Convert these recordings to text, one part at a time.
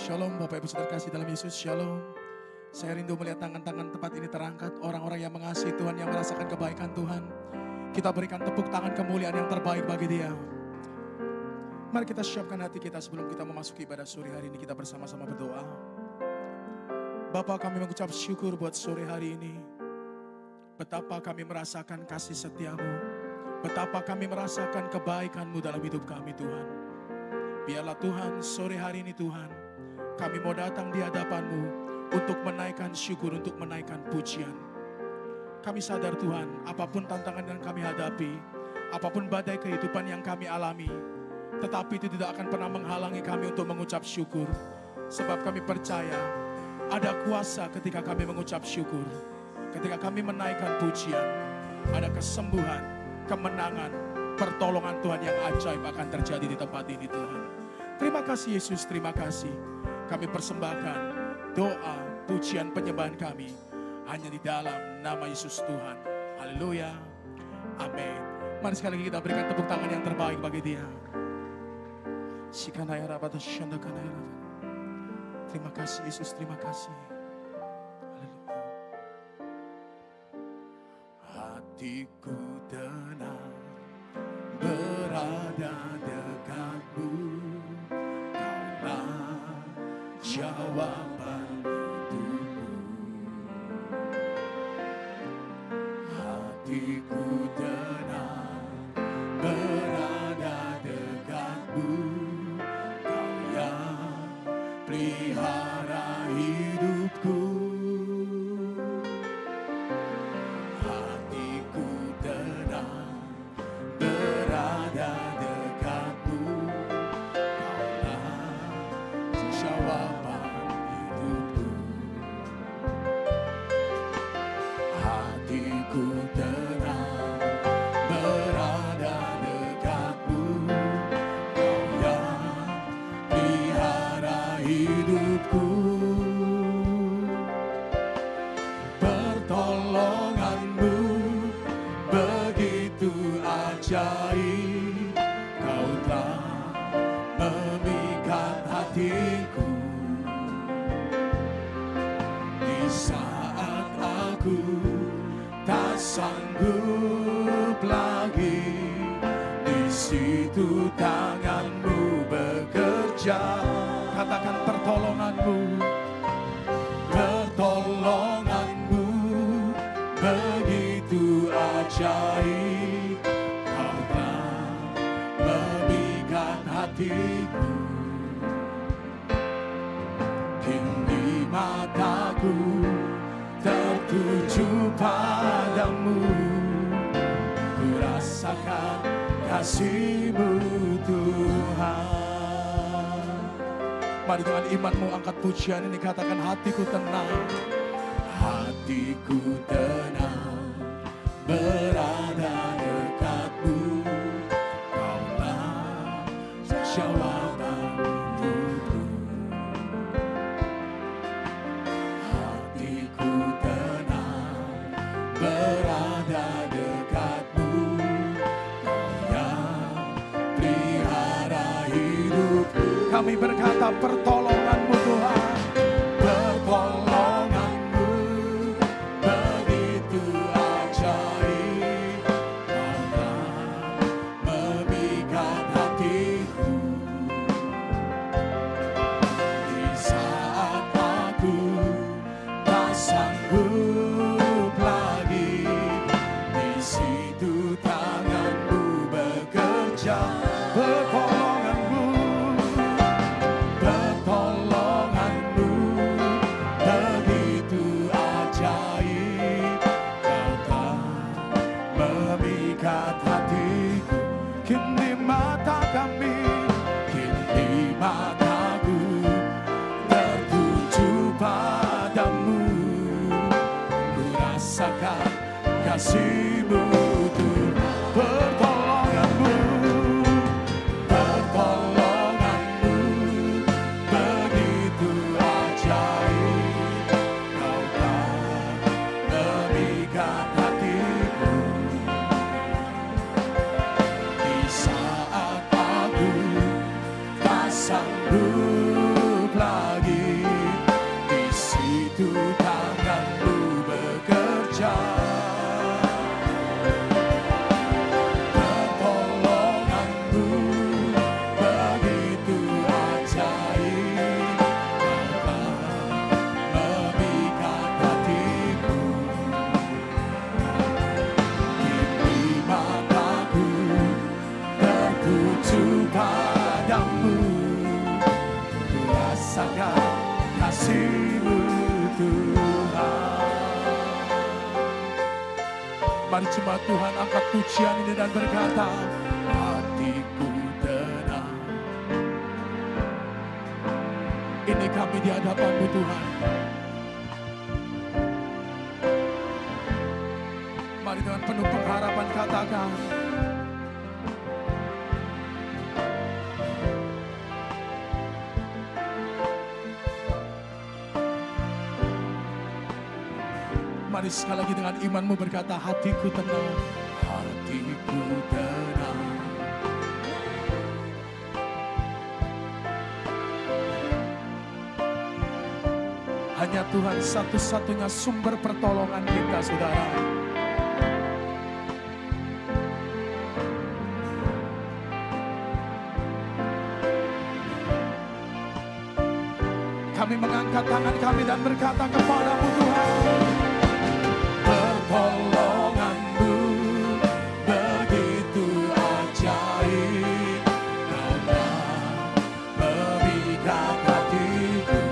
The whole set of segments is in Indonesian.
Shalom Bapak Ibu Saudara kasih dalam Yesus, Shalom. Saya rindu melihat tangan-tangan tempat ini terangkat. Orang-orang yang mengasihi Tuhan, yang merasakan kebaikan Tuhan. Kita berikan tepuk tangan kemuliaan yang terbaik bagi Dia. Mari kita siapkan hati kita sebelum kita memasuki ibadah sore hari ini. Kita bersama-sama berdoa. Bapa, kami mengucap syukur buat sore hari ini. Betapa kami merasakan kasih setia-Mu. Betapa kami merasakan kebaikan-Mu dalam hidup kami Tuhan. Biarlah Tuhan sore hari ini Tuhan, kami mau datang di hadapan-Mu untuk menaikkan syukur, untuk menaikkan pujian. Kami sadar Tuhan, apapun tantangan yang kami hadapi, apapun badai kehidupan yang kami alami, tetapi itu tidak akan pernah menghalangi kami untuk mengucap syukur. Sebab kami percaya, ada kuasa ketika kami mengucap syukur. Ketika kami menaikkan pujian, ada kesembuhan, kemenangan, pertolongan Tuhan yang ajaib akan terjadi di tempat ini Tuhan. Terima kasih Yesus, terima kasih. Kami persembahkan doa, pujian, penyembahan kami hanya di dalam nama Yesus Tuhan. Haleluya. Amin. Mari sekali lagi kita berikan tepuk tangan yang terbaik bagi Dia. Terima kasih Yesus, terima kasih. Haleluya. Hatiku tenang berada dekat-Mu. Jawaban hidupku, hatiku tenang berada dekat-Mu. Kau yang pelihara hidupku. Hatiku tenang berada dekat-Mu. Kaulah jawaban hatiku tenang berada dekat-Mu. Kau yang pelihara hidupku. Pertolongan-Mu begitu ajaib. Kau telah memikat hatiku. Di saat aku tak sanggup lagi, di situ tangan-Mu bekerja. Katakan pertolongan-Mu, pertolongan-Mu begitu ajaib. Kau telah memikat hatiku. Kini mataku tertuju padamu. Ku rasakan kasih-Mu Tuhan. Mari dengan imanmu angkat pujian ini, katakan hatiku tenang. Hatiku tenang berada dekat-Mu. Kaulah jawaban hidupku. Hatiku tenang berada dekat-Mu. Kau yang pelihara hidupku. Kami berkata pertolongan-Mu Tuhan. Pertolongan-Mu begitu ajaib. Kau telah memikat hatiku. Di saat aku tak sanggup lagi, di situ tangan-Mu bekerja. Pertolongan-Mu, pertolongan-Mu begitu ajaib. Kau telah memikat hatiku. Kini mata kami, kini mataku tertuju padamu. Ku rasakan kasih-Mu Tuhan. Pertolongan-Mu, pertolongan-Mu begitu ajaib. Kau telah memikat hatiku. Di saat aku tak sanggup lagi, Mari jemaat Tuhan angkat pujian ini dan berkata, hatiku tenang. Ini kami di hadapan-Mu Tuhan. Mari dengan penuh pengharapan katakan, mari sekali lagi dengan imanmu berkata, hatiku tenang, hatiku tenang. Hanya Tuhan satu-satunya sumber pertolongan kita, saudara. Kami mengangkat tangan kami dan berkata kepada-Mu Tuhan, pertolongan-Mu begitu ajaib, Kau-Nya memikat hatiku.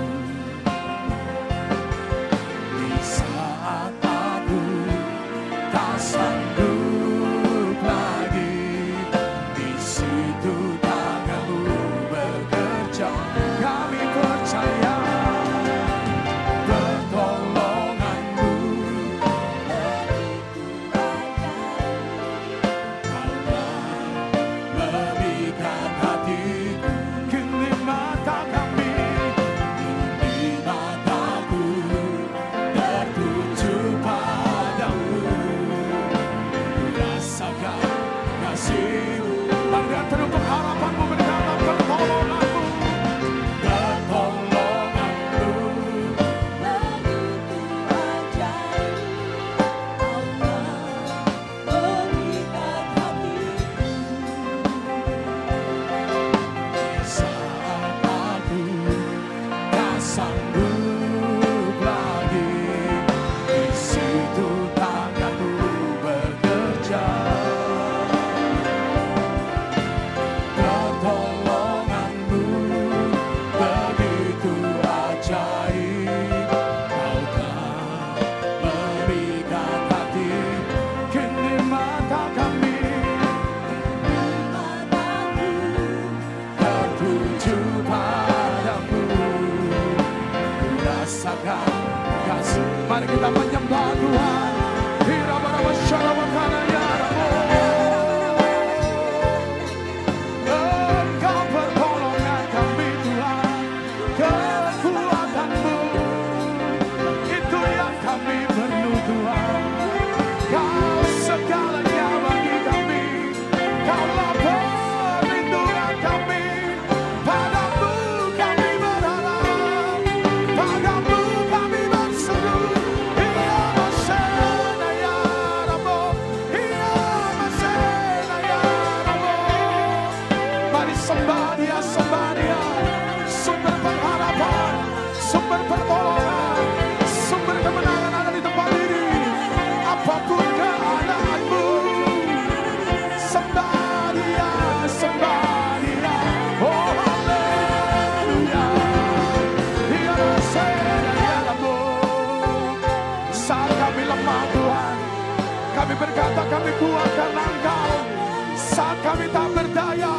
Di saat aku tak sanggup lagi, di situ tangan-Mu bekerja. Kami percaya pertolongan-Mu memikat hatiku. Kini mata kami, kini mataku tertuju padamu. Rasakan kasih-Mu. Mari dengan penuh pengharapan-Mu berkata, pertolongan-Mu. Sanggup lagi, di situ tangan-Mu bekerja. Pertolongan-Mu begitu ajaib, Kau-Nya memikat hati. Kini mata kami tertuju padamu. Rasakan kasih. Mari kita menyembah Tuhan. Hirabaraba syarabakana ya Rabbi. Engkau pertolongan kami Tuhan, kekuatan-Mu itu yang kami perlu Tuhan. Kau segalanya bagi kami, Kaulah perlindungan kami. Padamu kami berharap, padamu kami berseru. Iya masena ya Rabbi, iya masena ya Rabbi. Mari sembah Dia, sembah Dia. Sumber pengharapan, sumber pertolongan, sumber kemenangan ada di tempat ini. Apapun keadaanmu, sembah Dia, sembah Dia. Oh haleluya. Dia masena ya Rabbi. Saat kami lemah Tuhan, kami berkata kami kuat karena Engkau. Saat kami tak berdaya,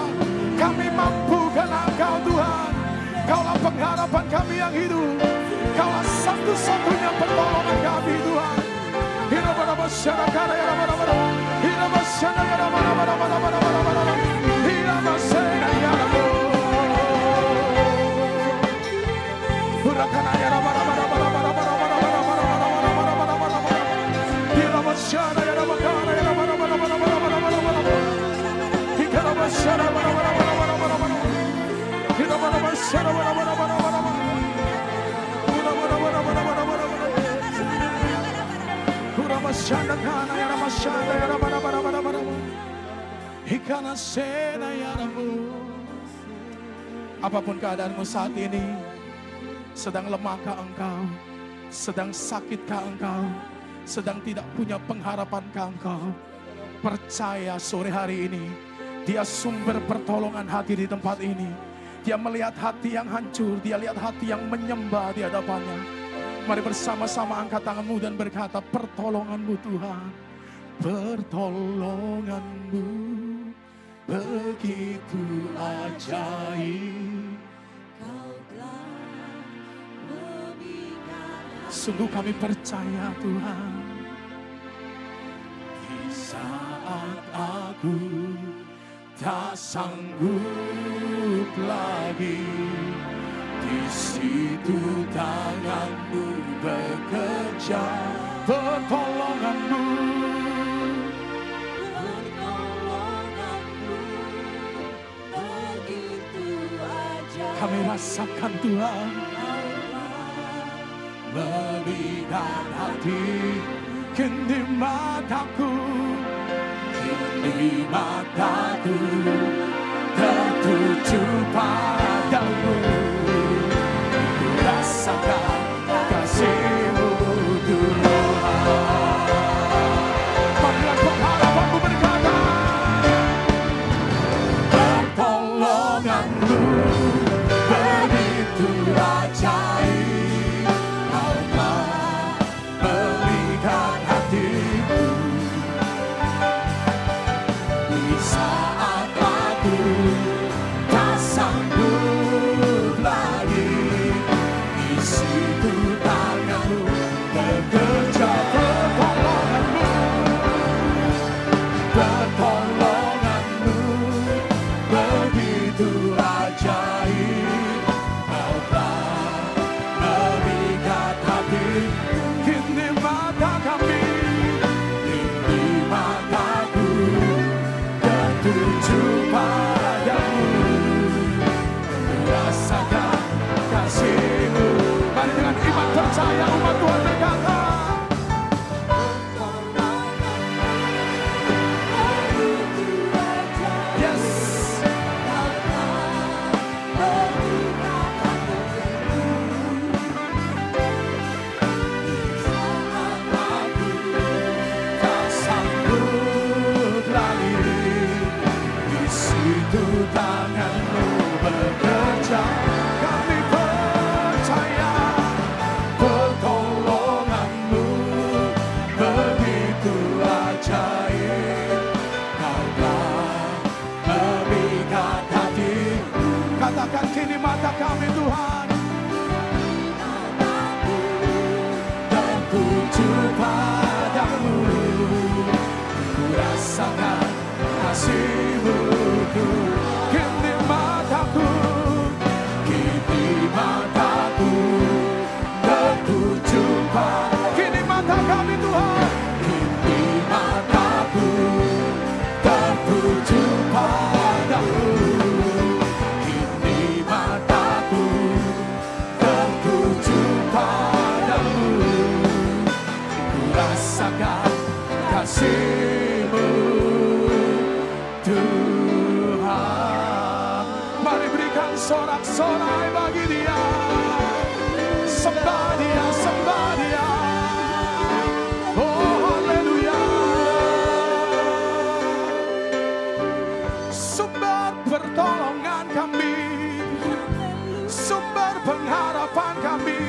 kami mampu karena Engkau Tuhan. Kaulah pengharapan kami yang hidup, Kaulah satu-satunya pertolongan kami Tuhan. Hirabaraba syarabakana ya Rabbi. Hirabasyana ya Rabbi. Hiramasena ya Rabbi. Hurakana ya Rabbi. Hirabasyana ya Rabbi. Hirabasyana apapun keadaanmu saat ini, sedang lemahkah engkau, sedang sakitkah engkau, sedang tidak punya pengharapankah engkau, percaya sore hari ini Dia sumber pertolongan hati di tempat ini. Dia melihat hati yang hancur, Dia lihat hati yang menyembah di hadapannya. Mari bersama-sama angkat tanganmu dan berkata, pertolongan-Mu Tuhan, Pertolonganmu begitu ajaib. Sungguh kami percaya Tuhan. Di saat aku tak sanggup lagi, di situ tanganmu bekerja. Pertolonganmu begitu ajaib. kami rasakan Tuhan. Melihat hati, kini mataku tertuju padamu. Ku rasakan kasih-Mu Tuhan. Marilah pengharapanmu berkata, pertolonganmu begitu ajaib. Kau telah melihat hatiku di saat aku tak sanggup lagi. Di situ tanganmu bekerja. Pertolonganmu begitu ajaib. Kau telah memikat hati. Kini mata kami, kini mataku tertuju padamu. Ku rasakan kasih-Mu. Mari dengan iman percaya umat Tuhan berkata, yes. Tak sanggup lagi, di situ tanganmu bekerja. Kami percaya pertolonganmu begitu ajaib. Kau telah memikat hati. Katakan, kini mata kami Tuhan tertuju padamu. Ku rasakan kasih-Mu Tuhan. Kini mataku tertuju padamu. Kini mata kami Tuhan, kini mataku tertuju padamu. Kini mataku tertuju padamu. Ku rasakan kasih-Mu Tuhan. Mari berikan sorak-sorai bagi Dia. Sembah Dia, sembah Dia. Oh haleluya. Sumber pertolongan kami, sumber pengharapan kami.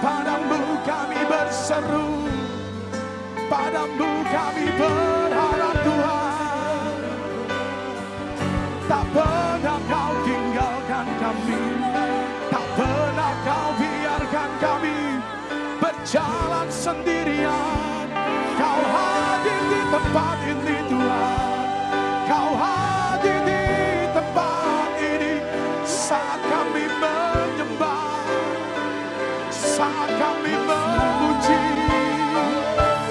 Padamu kami berseru, padamu kami berharap Tuhan. Tak pernah Kau tinggalkan kami, tak pernah Kau biarkan kami berjalan sendirian. Kau hadir di tempat ini Tuhan. Kau hadir di tempat ini saat kami menyembah, saat kami memuji.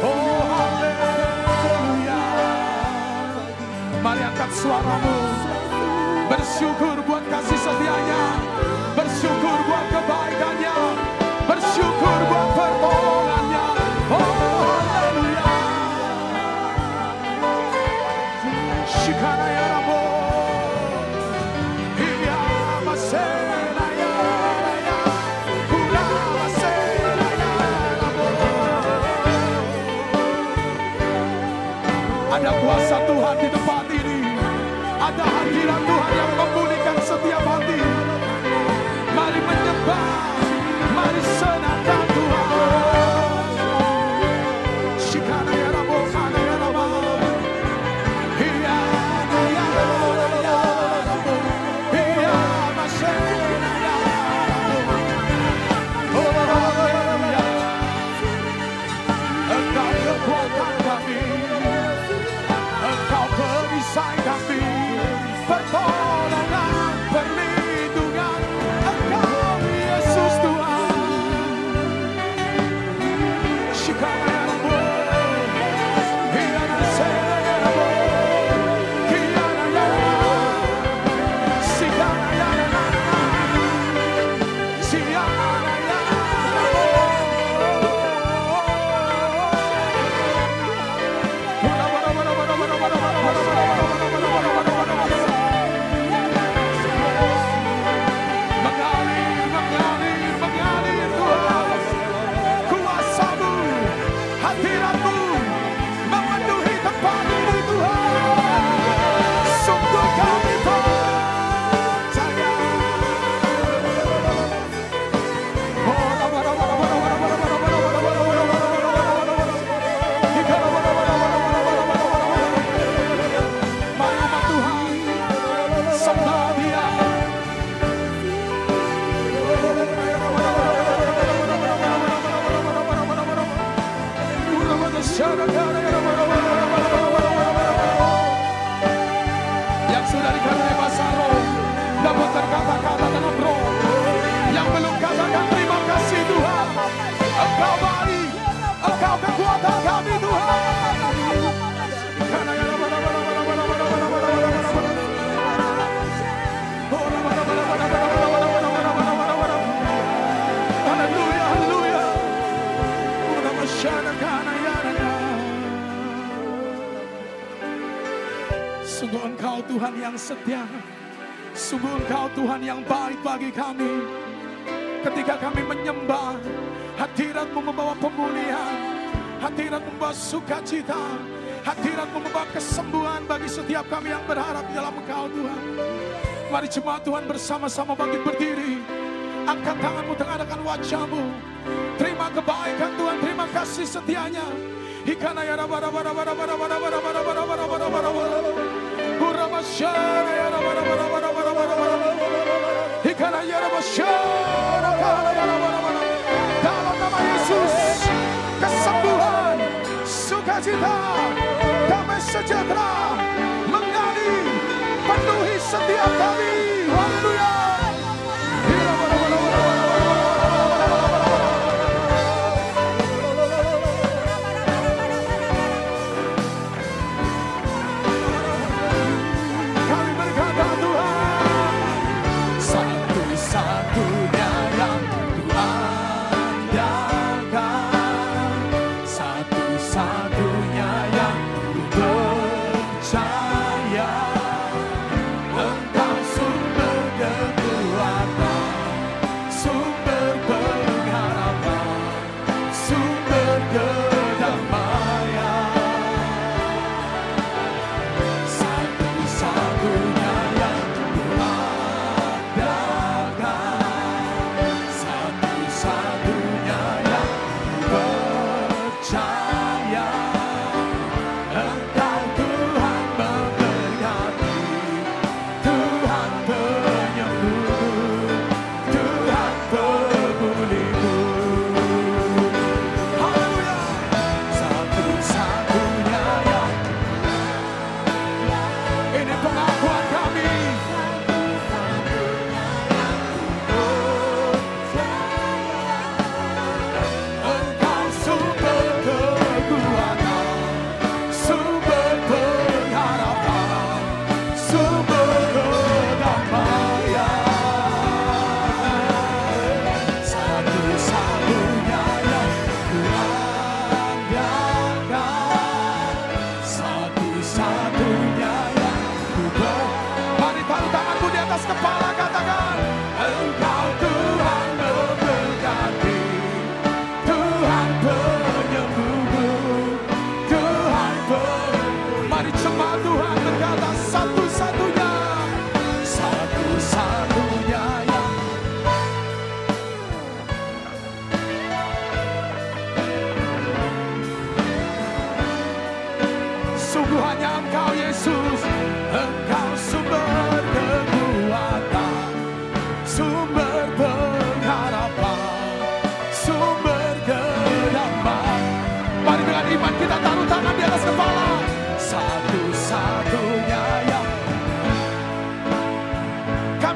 Oh haleluya. Mari angkat suaramu, bersyukur buat kasih setia-Nya, bersyukur buat kebaikan-Nya, bersyukur buat pertolongan-Nya. Oh haleluya. Shikana ya Rabo, iya masena ya ya, kula masena ya Rabo. Ada kuasa Tuhan di tempat ini. Ada hadirat Tuhan yang memulihkan setiap hati. Mari menyembah, mari senangkan Tuhan. Shikana Yang sudah dikatakan bahasa roh, dapat berkata-kata dalam roh. Yang belum katakan terima kasih Tuhan. Engkau baik, Engkau kekuatan kami Tuhan. Haleluya, haleluya. Sungguh Engkau Tuhan yang setia. Sungguh Engkau Tuhan yang baik bagi kami. Ketika kami menyembah, hadirat-Mu membawa pemulihan, hadirat membawa sukacita, hadirat membawa kesembuhan bagi setiap kami yang berharap di dalam Engkau Tuhan. Mari jemaat Tuhan bersama-sama bangkit berdiri. Angkat tanganmu, tengadahkan wajahmu. Terima kebaikan Tuhan, terima kasih setianya. Hikana ya raba raba raba raba raba raba raba raba raba raba raba raba. Urama syara ya raba raba raba raba raba raba. Hikana ya raba syara kana ya raba raba. Dalam nama Yesus, kesembuhan, sukacita, damai sejahtera mengalir penuhi setiap kami. Haleluya.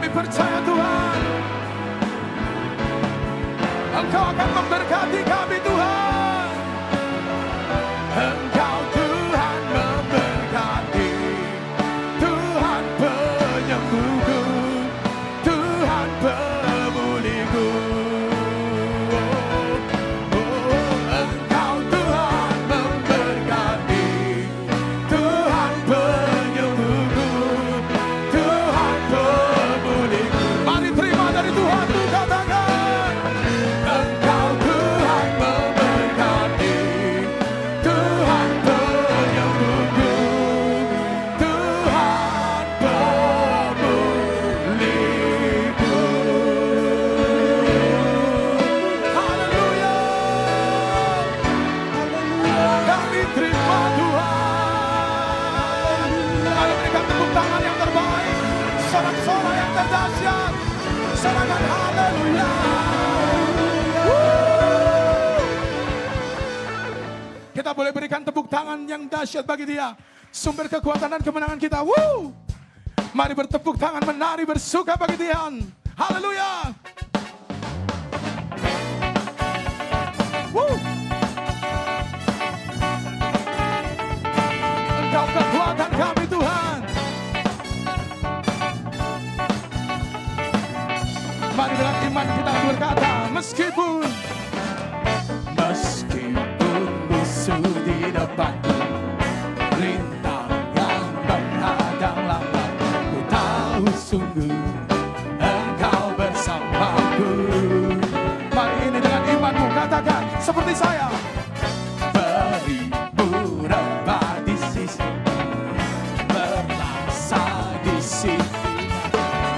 Percaya Tuhan, Engkau akan memberkati kami Tuhan. dahsyat. Sorakan haleluya. Kita boleh berikan tepuk tangan yang dahsyat bagi Dia, sumber kekuatan dan kemenangan kita. Mari bertepuk tangan, menari, bersuka bagi Dia. Haleluya. Engkau kekuatan kami Tuhan. Mari dengan iman kita berkata, meskipun musuh di depanku, rintangan menghadang langkah, ku tahu sungguh Engkau bersamaku. Mari ini dengan imanmu katakan seperti saya. Beribu rebah di sisi, berlaksa di sini,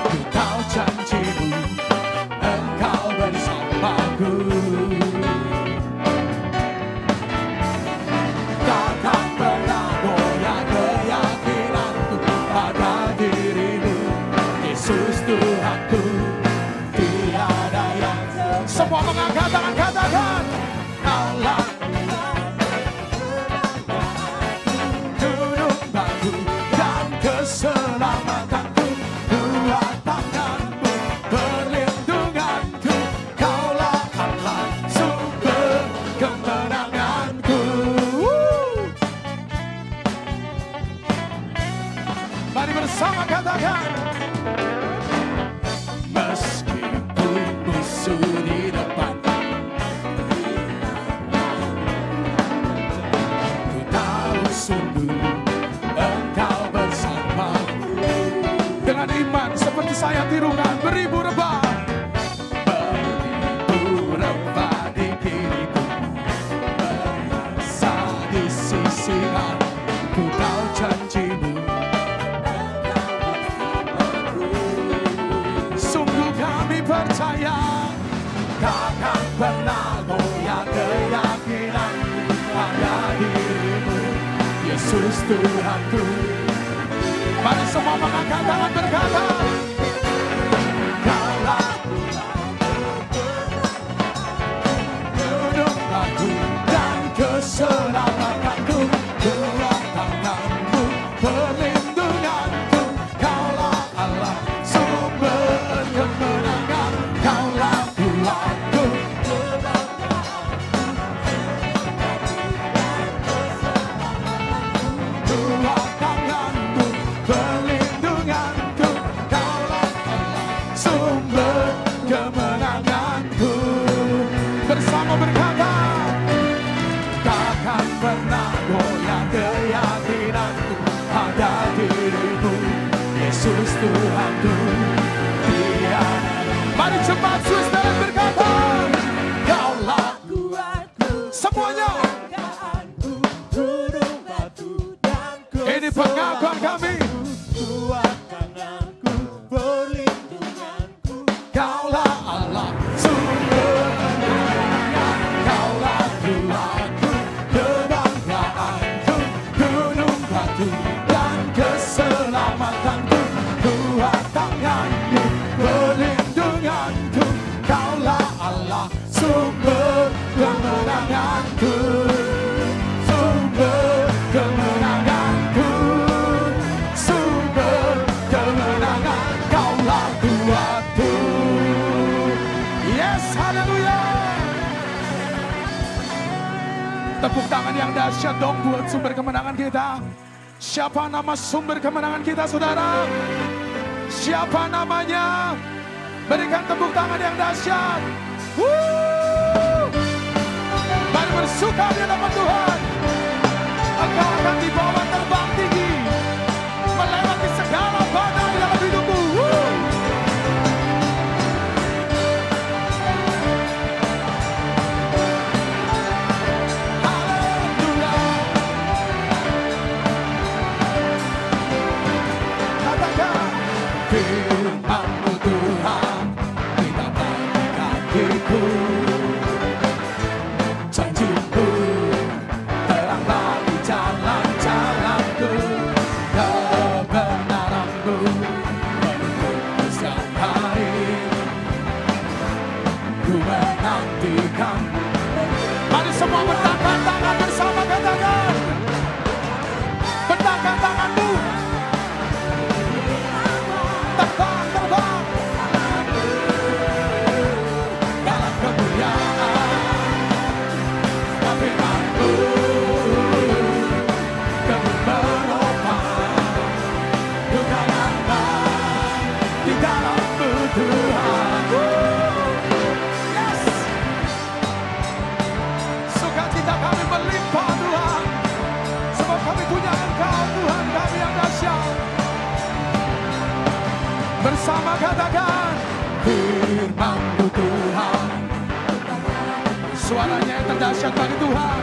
ku tahu janjimu Engkau bersamaku. Takkan pernah goyah keyakinanku pada dirimu, Yesus Tuhanku. Tiada yang semua mengangkat tangan katakan, Allah gunung batu dan keselamatanku, dua tanganmu perlindunganku, Kaulah Allah sumber kemenanganku. Mari bersama katakan, meskipun musuh di depan, ku tahu sungguh Engkau bersamaku. Dengan iman seperti saya tirukan, beribu rebah di kiriku, berlaksa di sisi kanan, ku tahu janjimu. Sungguh kami percaya, takkan pernah goyah keyakinan pada dirimu, Yesus Tuhanku. Mari semua mengangkat tangan berkata, Kaulah gunung batu dan keselamatanku, dua tanganmu perlindunganku, Kaulah Allah sumber kemenangan, Kaulah Tuhanku. Dua tanganmu perlindunganku, Kaulah Allah sumber kemenanganku. Bersama berkata, takkan pernah goyah keyakinanku pada dirimu, Yesus Tuhanku. Mari cepat Saudara berkata, Kaulah kuatku, semuanya. kebanggaanku, gunung batu dan Ini pengakuan kami. dua tanganku, perlindunganku, Kaulah Allah sumber kemenangan, Kaulah Tuhanku, kebanggaanku, gunung batu dan keselamatanku, dua tanganmu perlindunganku, Kaulah Allah sumber kemenanganku, sumber kemenanganku, sumber kemenangan, Kaulah Tuhanku. Yes, haleluya. Tepuk tangan yang dahsyat dong buat sumber kemenangan kita. Siapa nama sumber kemenangan kita, saudara? Siapa namanya? Berikan tepuk tangan yang dahsyat. Mari bersuka di hadapan Tuhan. Engkau akan dibawa terbang tinggi, melewati segala badai dalam hidupmu. Haleluya. Katakan, firman-Mu Tuhan, kita bagi kakiku. Janji-Mu terang bagi jalan-jalan. Semua bentangkan tangan bersama, katakan. Bentangkan tanganmu. Terbang, terbang. Dalam kemuliaan. Firman-Mu. Kami menopang. Juga nyata di dalam-Mu Tuhan. Yes. Sukacita kami melimpah Tuhan. Sebab kami punya Engkau Tuhan kami yang dahsyat. Bersama katakan firman-Mu Tuhan. Suaranya yang terdahsyat bagi Tuhan.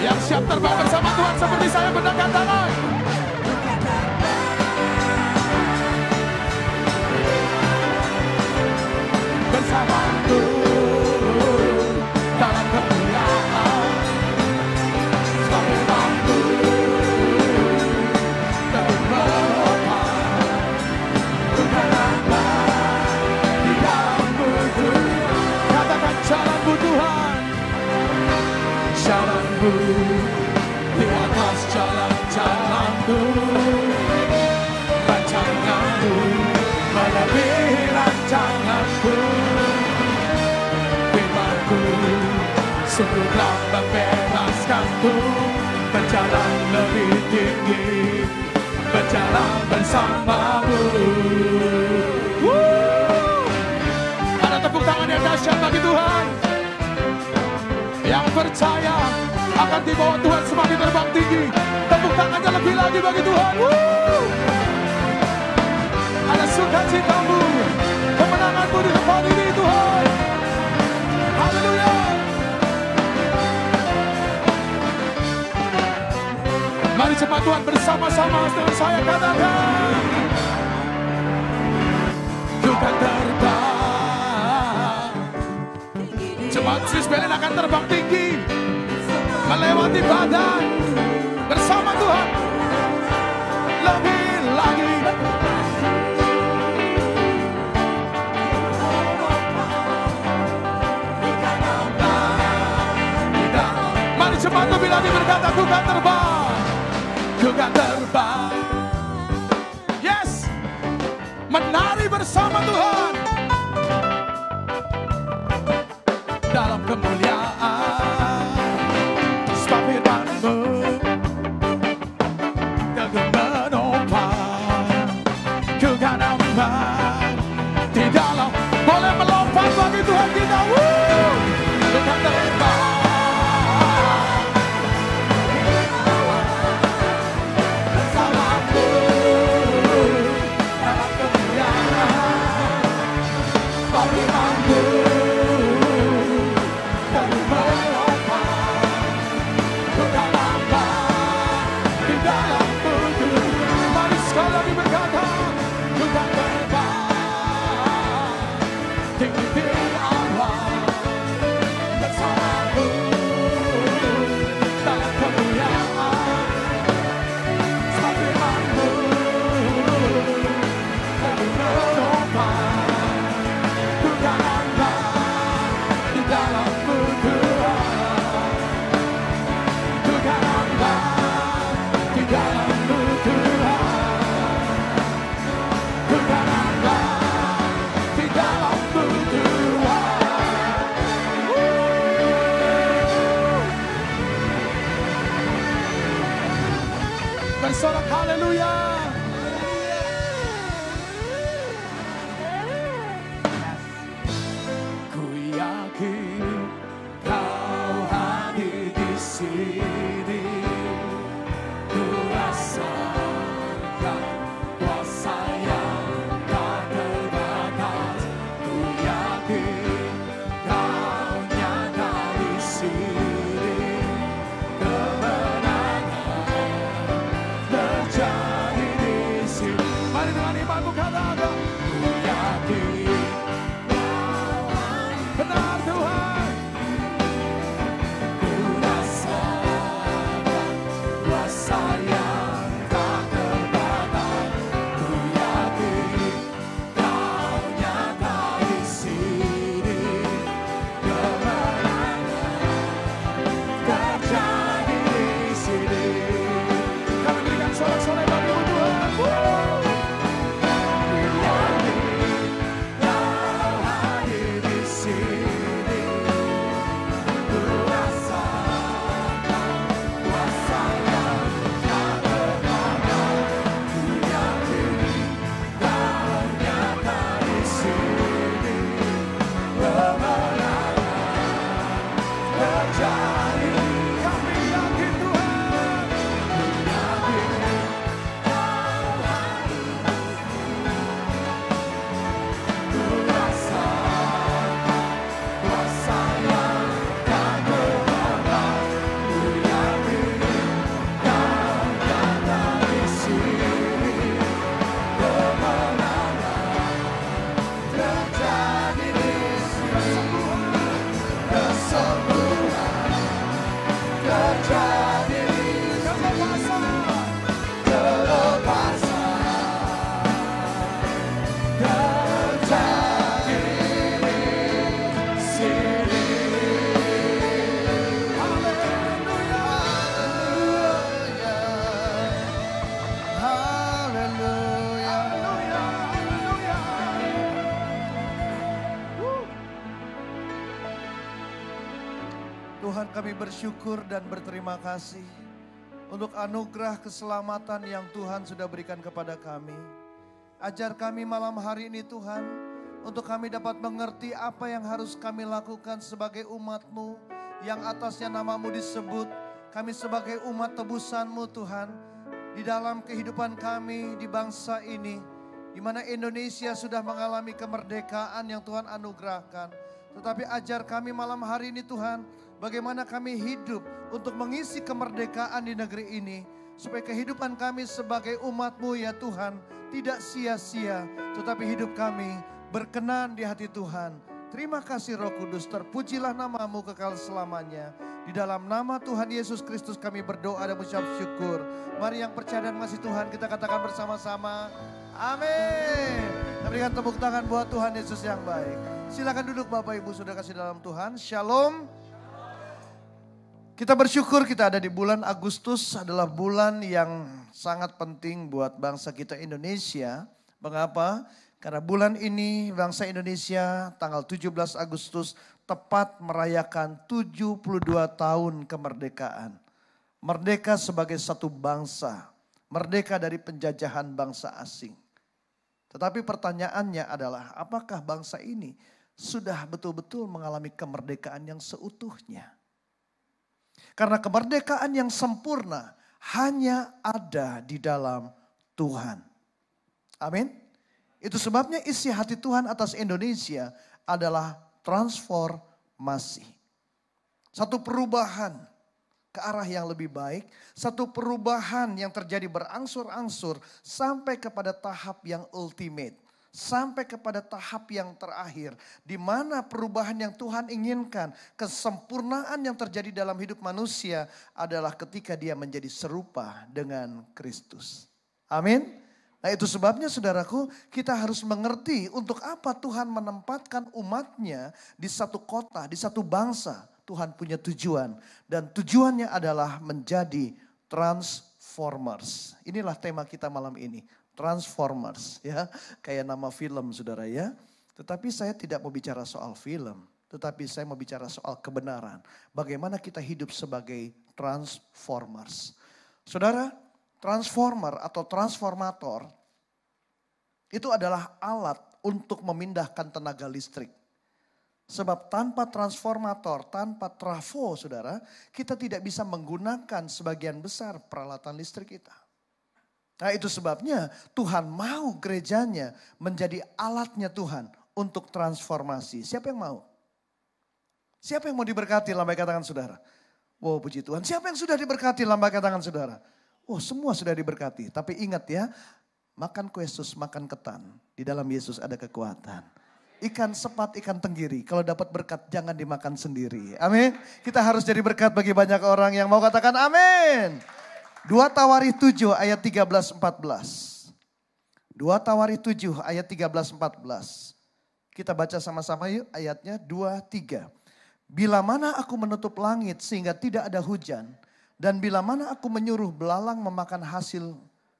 Yang siap terbang bersama Tuhan seperti saya bentangkan tangan. Bersama-Mu dalam kemuliaan. Firman-Mu demi menopang. Bukan apa di dalam-Mu Tuhan. Katakan jalan-Mu Tuhan. Jalan-Mu di atas jalan-jalan-Ku. Rancangan-Mu melebihi rancangan-Ku. Firman-Mu sungguh telah membebaskan-Ku. Berjalan lebih tinggi, berjalan bersama-Mu. Ada tepuk tangan yang dahsyat bagi Tuhan. Yang percaya akan dibawa Tuhan semakin terbang tinggi. Tepuk tangannya lebih lagi bagi Tuhan. Ada sukacita-Mu, kemenangan-Mu di tempat ini Tuhan. Haleluya. Mari jemaat Tuhan bersama-sama dengan saya katakan. Juga terbang. Jemaat Swiss Berlin akan terbang tinggi, melewati badai bersama Tuhan. Lebih lagi. Mari jemaat lebih lagi berkata, ku kan terbang, ku kan terbang. Yes, menari bersama Tuhan. Dalam kemuliaan, sebab firman-Mu teguh menopang. Ku kan aman di dalam. Boleh melompat bagi Tuhan kita. Ku kan terbang. Bersama-Mu dalam kemuliaan, sebab firman-Mu bersorak haleluya. Ku yakin Kau hadir di sini. Ku rasakan kuasa yang tak terbatas. Ku yakin Kau nyata di sini. Kemenangan terjadi di sini. Mari dengan imanmu katakan, ku yakin benar Tuhan. Ku terjadi kelepasan terjadi di sini. Haleluya, haleluya, haleluya, haleluya. Tuhan, kami bersyukur dan berterima kasih untuk anugerah keselamatan yang Tuhan sudah berikan kepada kami. Ajar kami malam hari ini Tuhan, untuk kami dapat mengerti apa yang harus kami lakukan sebagai umat-Mu yang atasnya nama-Mu disebut. Kami sebagai umat tebusan-Mu Tuhan, di dalam kehidupan kami di bangsa ini, di mana Indonesia sudah mengalami kemerdekaan yang Tuhan anugerahkan. Tetapi ajar kami malam hari ini Tuhan, bagaimana kami hidup untuk mengisi kemerdekaan di negeri ini. Supaya kehidupan kami sebagai umat-Mu ya Tuhan tidak sia-sia. Tetapi hidup kami berkenan di hati Tuhan. Terima kasih Roh Kudus, terpujilah nama-Mu kekal selamanya. Di dalam nama Tuhan Yesus Kristus kami berdoa dan mengucap syukur. Mari yang percaya dan mengasihi Tuhan kita katakan bersama-sama. Amin. Kita berikan tepuk tangan buat Tuhan Yesus yang baik. Silakan duduk Bapak Ibu Saudara kasih dalam Tuhan. Shalom. Kita bersyukur kita ada di bulan Agustus, adalah bulan yang sangat penting buat bangsa kita Indonesia. Mengapa? Karena bulan ini bangsa Indonesia tanggal 17 Agustus tepat merayakan 72 tahun kemerdekaan. Merdeka sebagai satu bangsa, merdeka dari penjajahan bangsa asing. Tetapi pertanyaannya adalah apakah bangsa ini sudah betul-betul mengalami kemerdekaan yang seutuhnya? Karena kemerdekaan yang sempurna hanya ada di dalam Tuhan. Amin. Itu sebabnya isi hati Tuhan atas Indonesia adalah transformasi. Satu perubahan ke arah yang lebih baik. Satu perubahan yang terjadi berangsur-angsur sampai kepada tahap yang ultimate. Sampai kepada tahap yang terakhir, di mana perubahan yang Tuhan inginkan, kesempurnaan yang terjadi dalam hidup manusia adalah ketika dia menjadi serupa dengan Kristus. Amin. Nah itu sebabnya saudaraku, kita harus mengerti untuk apa Tuhan menempatkan umatnya di satu kota, di satu bangsa. Tuhan punya tujuan dan tujuannya adalah menjadi transformers. Inilah tema kita malam ini. Transformers ya, kayak nama film saudara ya. Tetapi saya tidak mau bicara soal film, tetapi saya mau bicara soal kebenaran. Bagaimana kita hidup sebagai transformers. Saudara, transformer atau transformator itu adalah alat untuk memindahkan tenaga listrik. Sebab tanpa transformator, tanpa trafo saudara, kita tidak bisa menggunakan sebagian besar peralatan listrik kita. Nah itu sebabnya Tuhan mau gerejanya menjadi alatnya Tuhan untuk transformasi. Siapa yang mau? Siapa yang mau diberkati lambaikan tangan saudara? Wow puji Tuhan. Siapa yang sudah diberkati lambaikan tangan saudara? Oh semua sudah diberkati. Tapi ingat ya, makan kue sus, makan ketan. Di dalam Yesus ada kekuatan. Ikan sepat, ikan tenggiri. Kalau dapat berkat jangan dimakan sendiri. Amin. Kita harus jadi berkat bagi banyak orang yang mau katakan amin. 2 Tawarikh 7 ayat 13-14. 2 Tawarikh 7 ayat 13-14. Kita baca sama-sama yuk ayatnya 2-3. Bila mana aku menutup langit sehingga tidak ada hujan. Dan bila mana aku menyuruh belalang memakan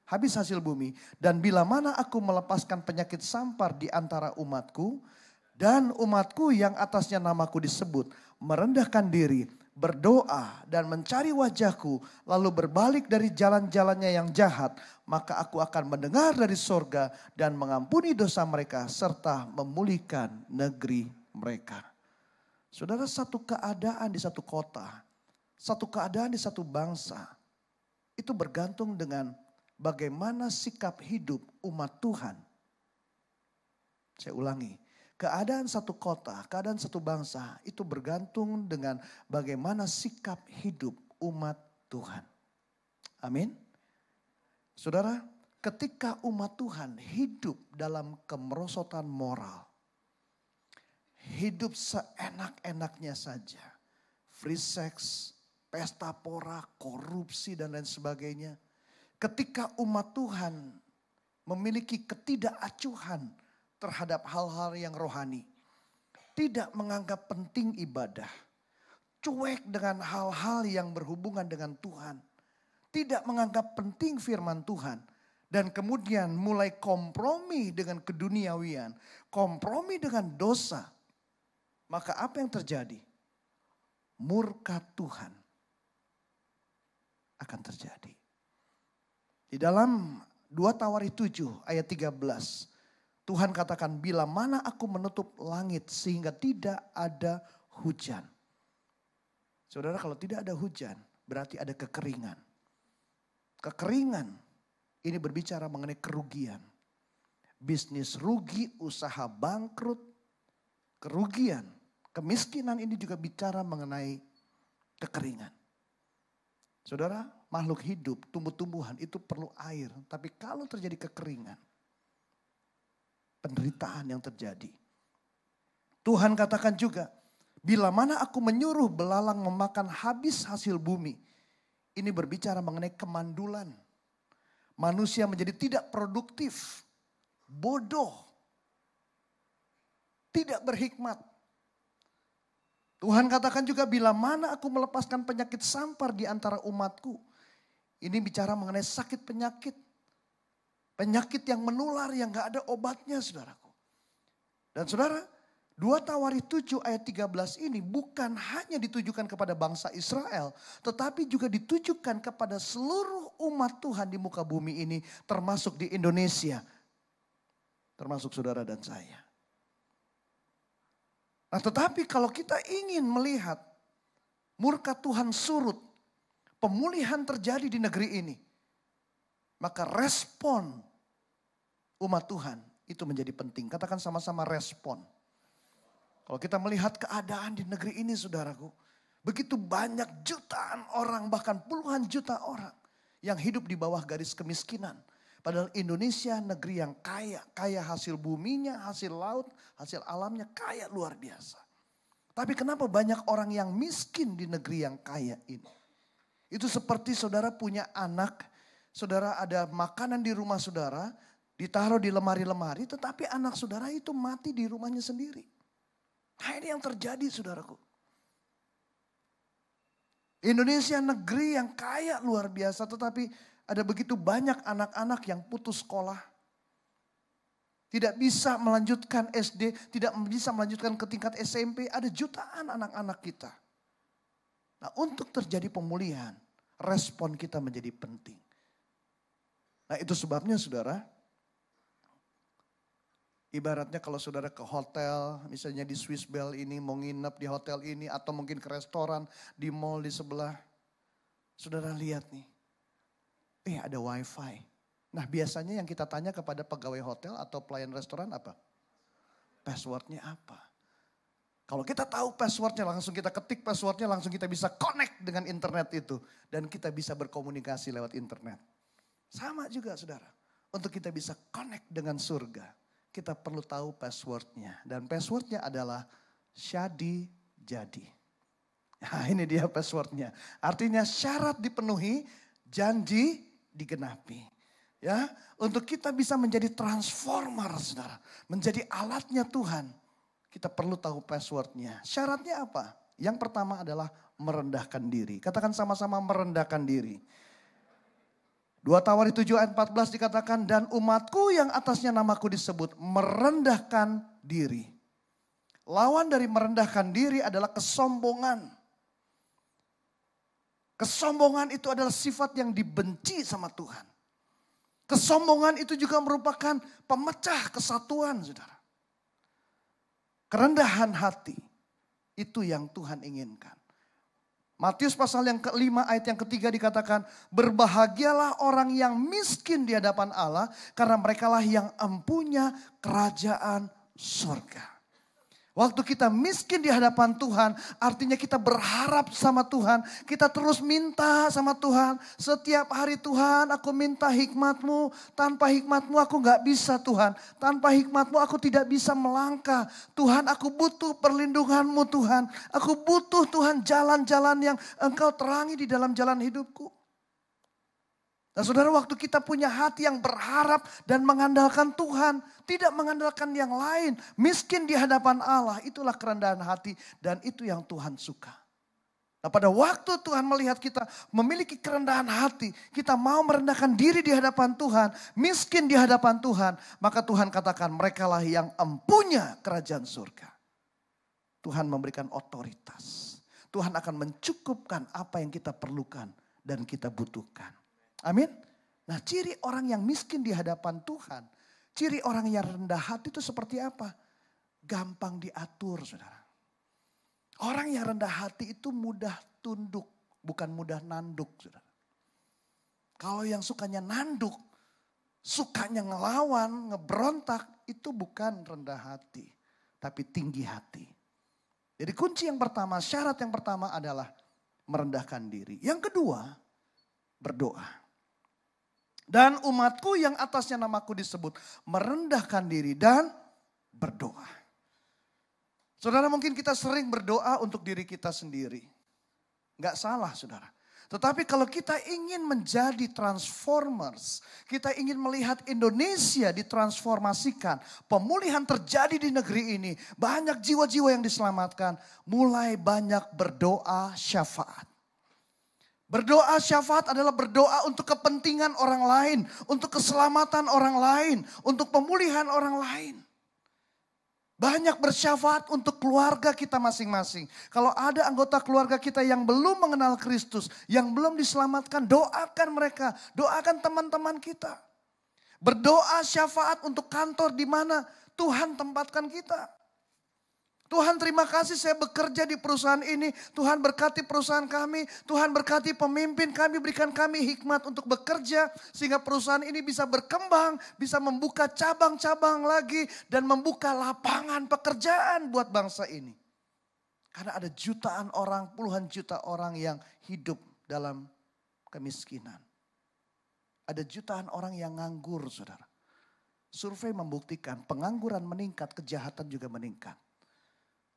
habis hasil bumi. Dan bila mana aku melepaskan penyakit sampar di antara umatku. Dan umatku yang atasnya namaku disebut merendahkan diri, berdoa dan mencari wajahku, lalu berbalik dari jalan-jalannya yang jahat, maka aku akan mendengar dari sorga dan mengampuni dosa mereka serta memulihkan negeri mereka. Saudara, satu keadaan di satu kota, satu keadaan di satu bangsa, itu bergantung dengan bagaimana sikap hidup umat Tuhan. Saya ulangi. Keadaan satu kota, keadaan satu bangsa itu bergantung dengan bagaimana sikap hidup umat Tuhan. Amin. Saudara, ketika umat Tuhan hidup dalam kemerosotan moral, hidup seenak-enaknya saja, free sex, pesta pora, korupsi dan lain sebagainya. Ketika umat Tuhan memiliki ketidakacuhan terhadap hal-hal yang rohani. Tidak menganggap penting ibadah. Cuek dengan hal-hal yang berhubungan dengan Tuhan. Tidak menganggap penting firman Tuhan. Dan kemudian mulai kompromi dengan keduniawian. Kompromi dengan dosa. Maka apa yang terjadi? Murka Tuhan akan terjadi. Di dalam 2 Tawari 7 ayat 13. Tuhan katakan, bila mana aku menutup langit sehingga tidak ada hujan. Saudara, kalau tidak ada hujan berarti ada kekeringan. Kekeringan ini berbicara mengenai kerugian. Bisnis rugi, usaha bangkrut, kerugian. Kemiskinan ini juga bicara mengenai kekeringan. Saudara, makhluk hidup, tumbuh-tumbuhan itu perlu air. Tapi kalau terjadi kekeringan, penderitaan yang terjadi. Tuhan katakan juga, bila mana aku menyuruh belalang memakan habis hasil bumi. Ini berbicara mengenai kemandulan. Manusia menjadi tidak produktif, bodoh, tidak berhikmat. Tuhan katakan juga, bila mana aku melepaskan penyakit sampar di antara umatku. Ini bicara mengenai sakit penyakit. Penyakit yang menular yang gak ada obatnya, saudaraku. Dan saudara, 2 Tawari 7 ayat 13 ini bukan hanya ditujukan kepada bangsa Israel. Tetapi juga ditujukan kepada seluruh umat Tuhan di muka bumi ini. Termasuk di Indonesia. Termasuk saudara dan saya. Nah, tetapi kalau kita ingin melihat murka Tuhan surut, pemulihan terjadi di negeri ini, maka respon umat Tuhan itu menjadi penting. Katakan sama-sama respon. Kalau kita melihat keadaan di negeri ini, saudaraku, begitu banyak jutaan orang, bahkan puluhan juta orang yang hidup di bawah garis kemiskinan. Padahal Indonesia negeri yang kaya, kaya hasil buminya, hasil laut, hasil alamnya, kaya luar biasa. Tapi kenapa banyak orang yang miskin di negeri yang kaya ini? Itu seperti saudara punya anak, saudara ada makanan di rumah saudara, ditaruh di lemari-lemari, tetapi anak saudara itu mati di rumahnya sendiri. Nah, ini yang terjadi, saudaraku. Indonesia negeri yang kaya luar biasa, tetapi ada begitu banyak anak-anak yang putus sekolah. Tidak bisa melanjutkan SD, tidak bisa melanjutkan ke tingkat SMP. Ada jutaan anak-anak kita. Nah, untuk terjadi pemulihan, respon kita menjadi penting. Nah, itu sebabnya saudara, ibaratnya kalau saudara ke hotel, misalnya di Swiss Bell ini, mau nginep di hotel ini, atau mungkin ke restoran, di mall di sebelah. Saudara lihat nih, ada wifi. Nah, biasanya yang kita tanya kepada pegawai hotel atau pelayan restoran apa? Passwordnya apa? Kalau kita tahu passwordnya, langsung kita ketik passwordnya, langsung kita bisa connect dengan internet itu. Dan kita bisa berkomunikasi lewat internet. Sama juga saudara, untuk kita bisa connect dengan surga, kita perlu tahu passwordnya. Dan passwordnya adalah Syadi Jadi. Nah, ini dia passwordnya. Artinya syarat dipenuhi, janji digenapi. Ya, untuk kita bisa menjadi transformer, saudara, menjadi alatnya Tuhan, kita perlu tahu passwordnya. Syaratnya apa? Yang pertama adalah merendahkan diri. Katakan sama-sama, merendahkan diri. 2 Tawari 7 ayat 14 dikatakan, dan umatku yang atasnya namaku disebut merendahkan diri. Lawan dari merendahkan diri adalah kesombongan. Kesombongan itu adalah sifat yang dibenci sama Tuhan. Kesombongan itu juga merupakan pemecah kesatuan, saudara. Kerendahan hati, itu yang Tuhan inginkan. Matius pasal yang ke-5 ayat yang ke-3 dikatakan, berbahagialah orang yang miskin di hadapan Allah, karena merekalah yang empunya kerajaan surga. Waktu kita miskin di hadapan Tuhan, artinya kita berharap sama Tuhan. Kita terus minta sama Tuhan. Setiap hari Tuhan, aku minta hikmat-Mu. Tanpa hikmat-Mu aku gak bisa Tuhan. Tanpa hikmat-Mu aku tidak bisa melangkah. Tuhan, aku butuh perlindungan-Mu Tuhan. Aku butuh Tuhan jalan-jalan yang Engkau terangi di dalam jalan hidupku. Nah saudara, waktu kita punya hati yang berharap dan mengandalkan Tuhan, tidak mengandalkan yang lain, miskin di hadapan Allah, itulah kerendahan hati dan itu yang Tuhan suka. Nah pada waktu Tuhan melihat kita memiliki kerendahan hati, kita mau merendahkan diri di hadapan Tuhan, miskin di hadapan Tuhan, maka Tuhan katakan merekalah yang empunya kerajaan surga. Tuhan memberikan otoritas. Tuhan akan mencukupkan apa yang kita perlukan dan kita butuhkan. Amin. Nah ciri orang yang miskin di hadapan Tuhan. Ciri orang yang rendah hati itu seperti apa? Gampang diatur saudara. Orang yang rendah hati itu mudah tunduk. Bukan mudah nanduk saudara. Kalau yang sukanya nanduk. Sukanya ngelawan, ngeberontak. Itu bukan rendah hati. Tapi tinggi hati. Jadi kunci yang pertama, syarat yang pertama adalah merendahkan diri. Yang kedua, berdoa. Dan umatku yang atasnya namaku disebut merendahkan diri dan berdoa. Saudara, mungkin kita sering berdoa untuk diri kita sendiri. Enggak salah saudara. Tetapi kalau kita ingin menjadi transformers, kita ingin melihat Indonesia ditransformasikan, pemulihan terjadi di negeri ini, banyak jiwa-jiwa yang diselamatkan, mulai banyak berdoa syafaat. Berdoa syafaat adalah berdoa untuk kepentingan orang lain, untuk keselamatan orang lain, untuk pemulihan orang lain. Banyak bersyafaat untuk keluarga kita masing-masing. Kalau ada anggota keluarga kita yang belum mengenal Kristus, yang belum diselamatkan, doakan mereka, doakan teman-teman kita. Berdoa syafaat untuk kantor di mana Tuhan tempatkan kita. Tuhan terima kasih saya bekerja di perusahaan ini. Tuhan berkati perusahaan kami. Tuhan berkati pemimpin kami. Berikan kami hikmat untuk bekerja. Sehingga perusahaan ini bisa berkembang. Bisa membuka cabang-cabang lagi. Dan membuka lapangan pekerjaan buat bangsa ini. Karena ada jutaan orang, puluhan juta orang yang hidup dalam kemiskinan. Ada jutaan orang yang nganggur saudara. Survei membuktikan pengangguran meningkat, kejahatan juga meningkat.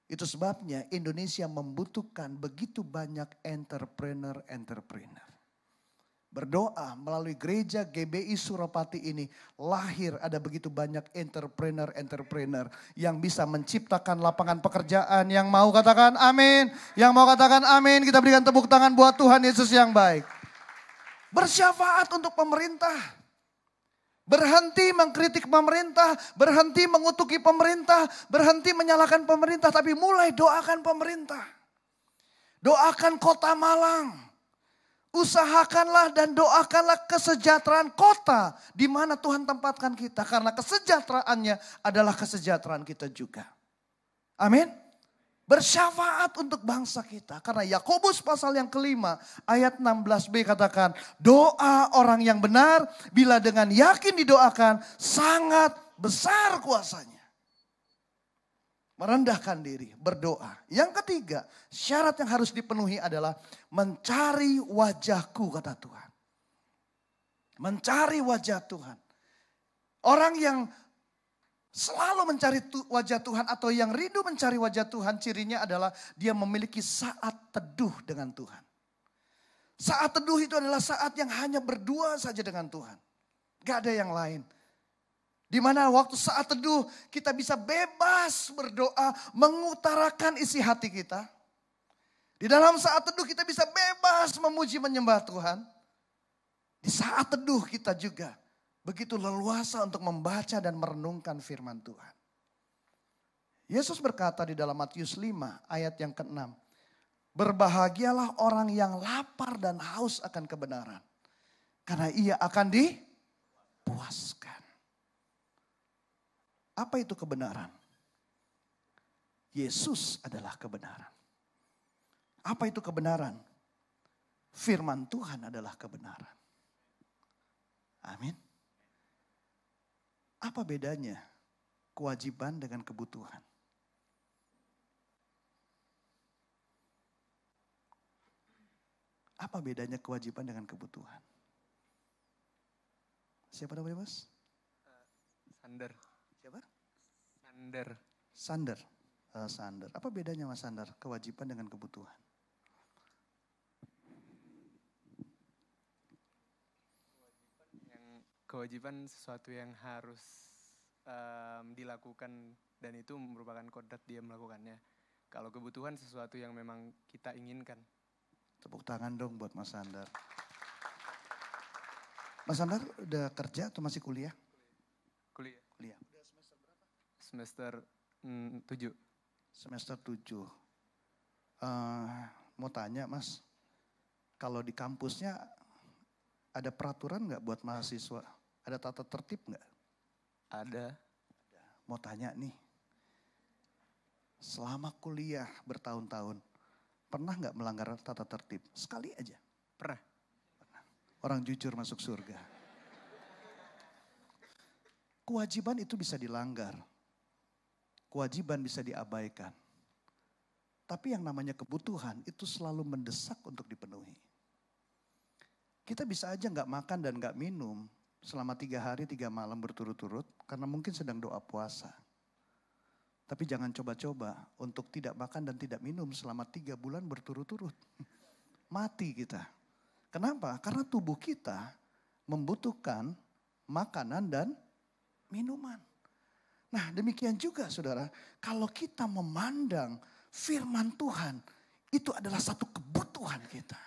Itu sebabnya Indonesia membutuhkan begitu banyak entrepreneur. Berdoa melalui gereja GBI Suropati ini lahir ada begitu banyak entrepreneur yang bisa menciptakan lapangan pekerjaan. Yang mau katakan amin, yang mau katakan amin, kita berikan tepuk tangan buat Tuhan Yesus yang baik. Bersyafaat untuk pemerintah. Berhenti mengkritik pemerintah, berhenti mengutuki pemerintah, berhenti menyalahkan pemerintah, tapi mulai doakan pemerintah. Doakan Kota Malang. Usahakanlah dan doakanlah kesejahteraan kota di mana Tuhan tempatkan kita. Karena kesejahteraannya adalah kesejahteraan kita juga. Amin. Bersyafaat untuk bangsa kita. Karena Yakobus pasal yang kelima ayat 16b katakan. Doa orang yang benar bila dengan yakin didoakan sangat besar kuasanya. Merendahkan diri, berdoa. Yang ketiga, syarat yang harus dipenuhi adalah mencari wajahku kata Tuhan. Mencari wajah Tuhan. Orang yang selalu mencari wajah Tuhan atau yang rindu mencari wajah Tuhan cirinya adalah dia memiliki saat teduh dengan Tuhan. Saat teduh itu adalah saat yang hanya berdua saja dengan Tuhan. Gak ada yang lain. Di mana waktu saat teduh kita bisa bebas berdoa mengutarakan isi hati kita. Di dalam saat teduh kita bisa bebas memuji menyembah Tuhan. Di saat teduh kita juga begitu leluasa untuk membaca dan merenungkan firman Tuhan. Yesus berkata di dalam Matius 5 ayat yang ke-6. Berbahagialah orang yang lapar dan haus akan kebenaran. Karena ia akan dipuaskan. Apa itu kebenaran? Yesus adalah kebenaran. Apa itu kebenaran? Firman Tuhan adalah kebenaran. Amin. Apa bedanya kewajiban dengan kebutuhan? Apa bedanya kewajiban dengan kebutuhan? Siapa namanya Mas? Sander. Siapa? Sander. Sander. Sander. Apa bedanya Mas Sander? Kewajiban dengan kebutuhan. Kewajiban sesuatu yang harus dilakukan dan itu merupakan kodrat dia melakukannya. Kalau kebutuhan sesuatu yang memang kita inginkan. Tepuk tangan dong buat Mas Sander. Mas Sander udah kerja atau masih kuliah? Kuliah. Kuliah. Semester 7. Semester 7. Mau tanya Mas, kalau di kampusnya ada peraturan nggak buat mahasiswa? Ada tata tertib nggak? Ada. Mau tanya nih, selama kuliah bertahun-tahun, pernah nggak melanggar tata tertib? Sekali aja. Pernah. Orang jujur masuk surga. Kewajiban itu bisa dilanggar. Kewajiban bisa diabaikan. Tapi yang namanya kebutuhan itu selalu mendesak untuk dipenuhi. Kita bisa aja nggak makan dan nggak minum selama 3 hari 3 malam berturut-turut karena mungkin sedang doa puasa. Tapi jangan coba-coba untuk tidak makan dan tidak minum selama 3 bulan berturut-turut. Mati kita. Kenapa? Karena tubuh kita membutuhkan makanan dan minuman. Nah demikian juga saudara, kalau kita memandang firman Tuhan, itu adalah satu kebutuhan kita.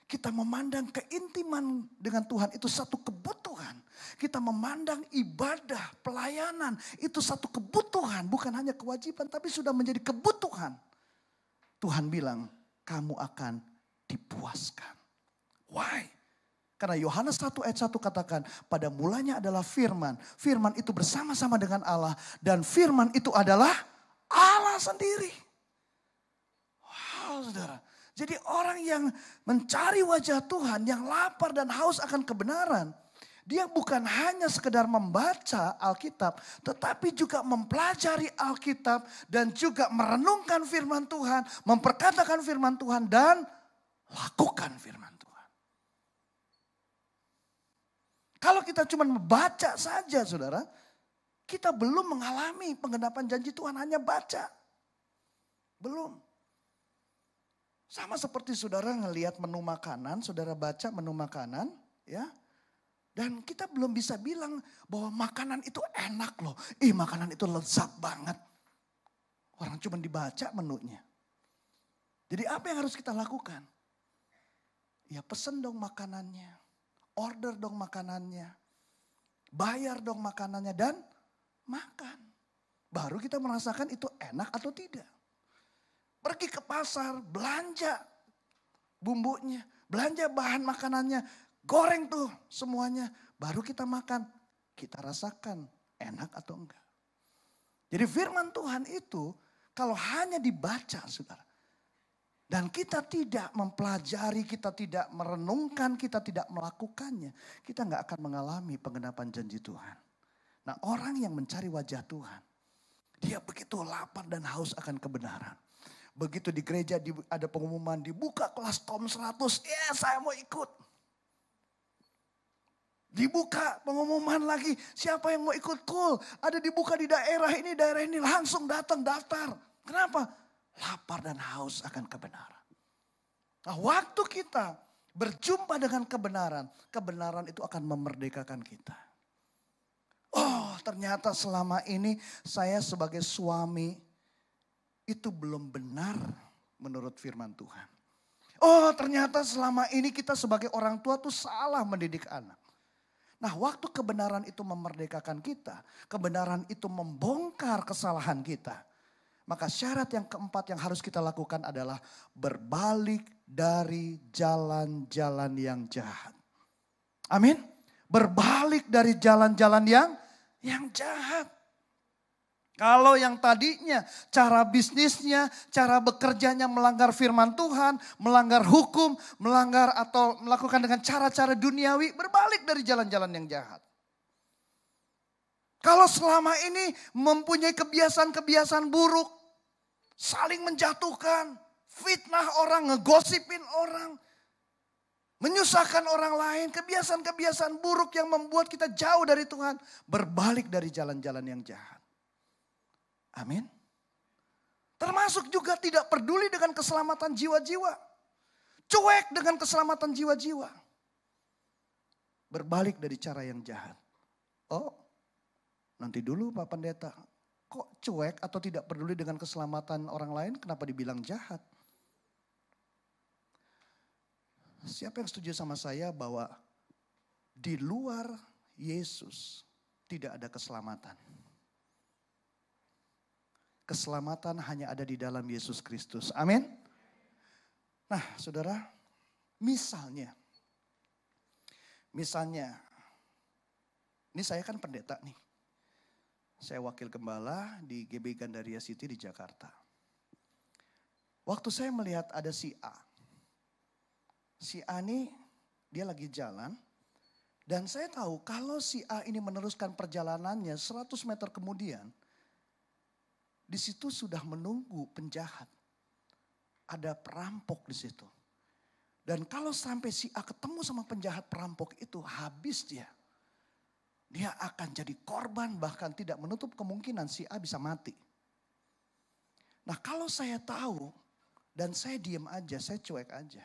Kita memandang keintiman dengan Tuhan itu satu kebutuhan. Kita memandang ibadah, pelayanan itu satu kebutuhan. Bukan hanya kewajiban tapi sudah menjadi kebutuhan. Tuhan bilang kamu akan dipuaskan. Why? Karena Yohanes 1 ayat 1 katakan pada mulanya adalah firman. Firman itu bersama-sama dengan Allah. Dan firman itu adalah Allah sendiri. Wow saudara. Jadi orang yang mencari wajah Tuhan, yang lapar dan haus akan kebenaran. Dia bukan hanya sekedar membaca Alkitab, tetapi juga mempelajari Alkitab dan juga merenungkan firman Tuhan, memperkatakan firman Tuhan dan lakukan firman Tuhan. Kalau kita cuma membaca saja saudara, kita belum mengalami penggenapan janji Tuhan, hanya baca. Belum. Sama seperti saudara ngelihat menu makanan, saudara baca menu makanan, ya. Dan kita belum bisa bilang bahwa makanan itu enak loh. Makanan itu lezat banget. Orang cuma dibaca menunya. Jadi apa yang harus kita lakukan? Ya pesen dong makanannya. Order dong makanannya. Bayar dong makanannya dan makan. Baru kita merasakan itu enak atau tidak. Pergi ke pasar, belanja bumbunya, belanja bahan makanannya, goreng tuh semuanya. Baru kita makan, kita rasakan enak atau enggak. Jadi firman Tuhan itu kalau hanya dibaca saudara. Dan kita tidak mempelajari, kita tidak merenungkan, kita tidak melakukannya. Kita enggak akan mengalami penggenapan janji Tuhan. Nah orang yang mencari wajah Tuhan, dia begitu lapar dan haus akan kebenaran. Begitu di gereja ada pengumuman dibuka kelas TOM 100, ya saya mau ikut. Dibuka pengumuman lagi, siapa yang mau ikut cool. Ada dibuka di daerah ini, langsung datang daftar. Kenapa? Lapar dan haus akan kebenaran. Nah waktu kita berjumpa dengan kebenaran, kebenaran itu akan memerdekakan kita. Oh ternyata selama ini saya sebagai suami, itu belum benar menurut firman Tuhan. Oh ternyata selama ini kita sebagai orang tua tuh salah mendidik anak. Nah waktu kebenaran itu memerdekakan kita, kebenaran itu membongkar kesalahan kita. Maka syarat yang keempat yang harus kita lakukan adalah berbalik dari jalan-jalan yang jahat. Amin. Berbalik dari jalan-jalan yang jahat. Kalau yang tadinya cara bisnisnya, cara bekerjanya melanggar firman Tuhan, melanggar hukum, melanggar atau melakukan dengan cara-cara duniawi, berbalik dari jalan-jalan yang jahat. Kalau selama ini mempunyai kebiasaan-kebiasaan buruk, saling menjatuhkan, fitnah orang, ngegosipin orang, menyusahkan orang lain, kebiasaan-kebiasaan buruk yang membuat kita jauh dari Tuhan, berbalik dari jalan-jalan yang jahat. Amin. Termasuk juga tidak peduli dengan keselamatan jiwa-jiwa. Cuek dengan keselamatan jiwa-jiwa. Berbalik dari cara yang jahat. Oh, nanti dulu Pak Pendeta. Kok cuek atau tidak peduli dengan keselamatan orang lain, kenapa dibilang jahat? Siapa yang setuju sama saya bahwa di luar Yesus tidak ada keselamatan? Keselamatan hanya ada di dalam Yesus Kristus. Amin. Nah, saudara, misalnya, ini saya kan pendeta nih. Saya wakil gembala di GB Gandaria City di Jakarta. Waktu saya melihat ada si A. Si A ini dia lagi jalan. Dan saya tahu kalau si A ini meneruskan perjalanannya 100 meter kemudian. Di situ sudah menunggu penjahat. Ada perampok di situ. Dan kalau sampai si A ketemu sama penjahat perampok itu, habis dia. Dia akan jadi korban, bahkan tidak menutup kemungkinan si A bisa mati. Nah, kalau saya tahu dan saya diam aja, saya cuek aja.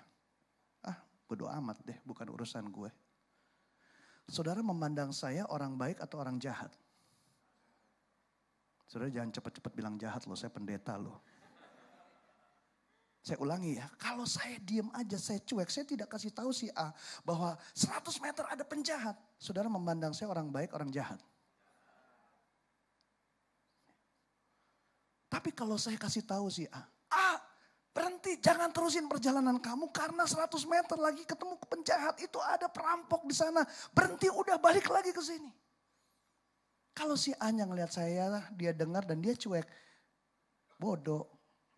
Bodo amat deh, bukan urusan gue. Saudara memandang saya orang baik atau orang jahat? Saudara jangan cepat-cepat bilang jahat loh, saya pendeta loh. Saya ulangi ya, kalau saya diam aja, saya cuek, saya tidak kasih tahu si A bahwa 100 meter ada penjahat. Saudara memandang saya orang baik, orang jahat. Tapi kalau saya kasih tahu si A, berhenti, jangan terusin perjalanan kamu karena 100 meter lagi ketemu penjahat, itu ada perampok di sana. Berhenti, udah balik lagi ke sini. Kalau si A yang ngeliat saya, dia dengar dan dia cuek, bodoh.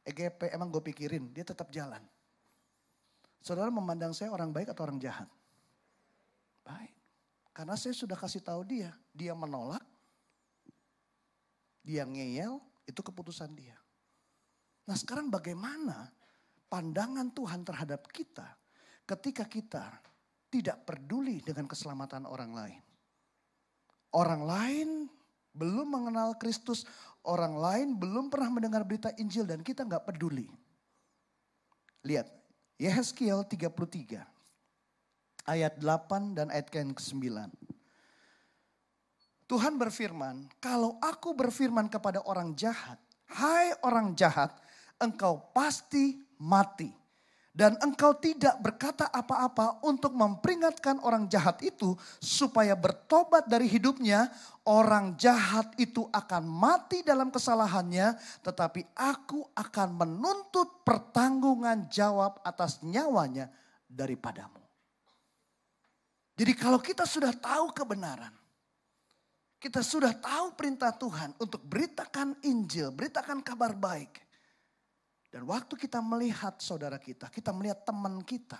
EGP emang gue pikirin, dia tetap jalan. Saudara memandang saya orang baik atau orang jahat? Baik. Karena saya sudah kasih tahu dia menolak, dia ngeyel, itu keputusan dia. Nah sekarang bagaimana pandangan Tuhan terhadap kita ketika kita tidak peduli dengan keselamatan orang lain? Orang lain belum mengenal Kristus, orang lain belum pernah mendengar berita Injil dan kita gak peduli. Lihat, Yehezkiel 33 ayat 8 dan ayat ke-9. Tuhan berfirman, kalau aku berfirman kepada orang jahat, hai orang jahat, engkau pasti mati. Dan engkau tidak berkata apa-apa untuk memperingatkan orang jahat itu supaya bertobat dari hidupnya. Orang jahat itu akan mati dalam kesalahannya, tetapi aku akan menuntut pertanggungan jawab atas nyawanya daripadamu. Jadi kalau kita sudah tahu kebenaran, kita sudah tahu perintah Tuhan untuk beritakan Injil, beritakan kabar baik. Dan waktu kita melihat saudara kita melihat teman kita.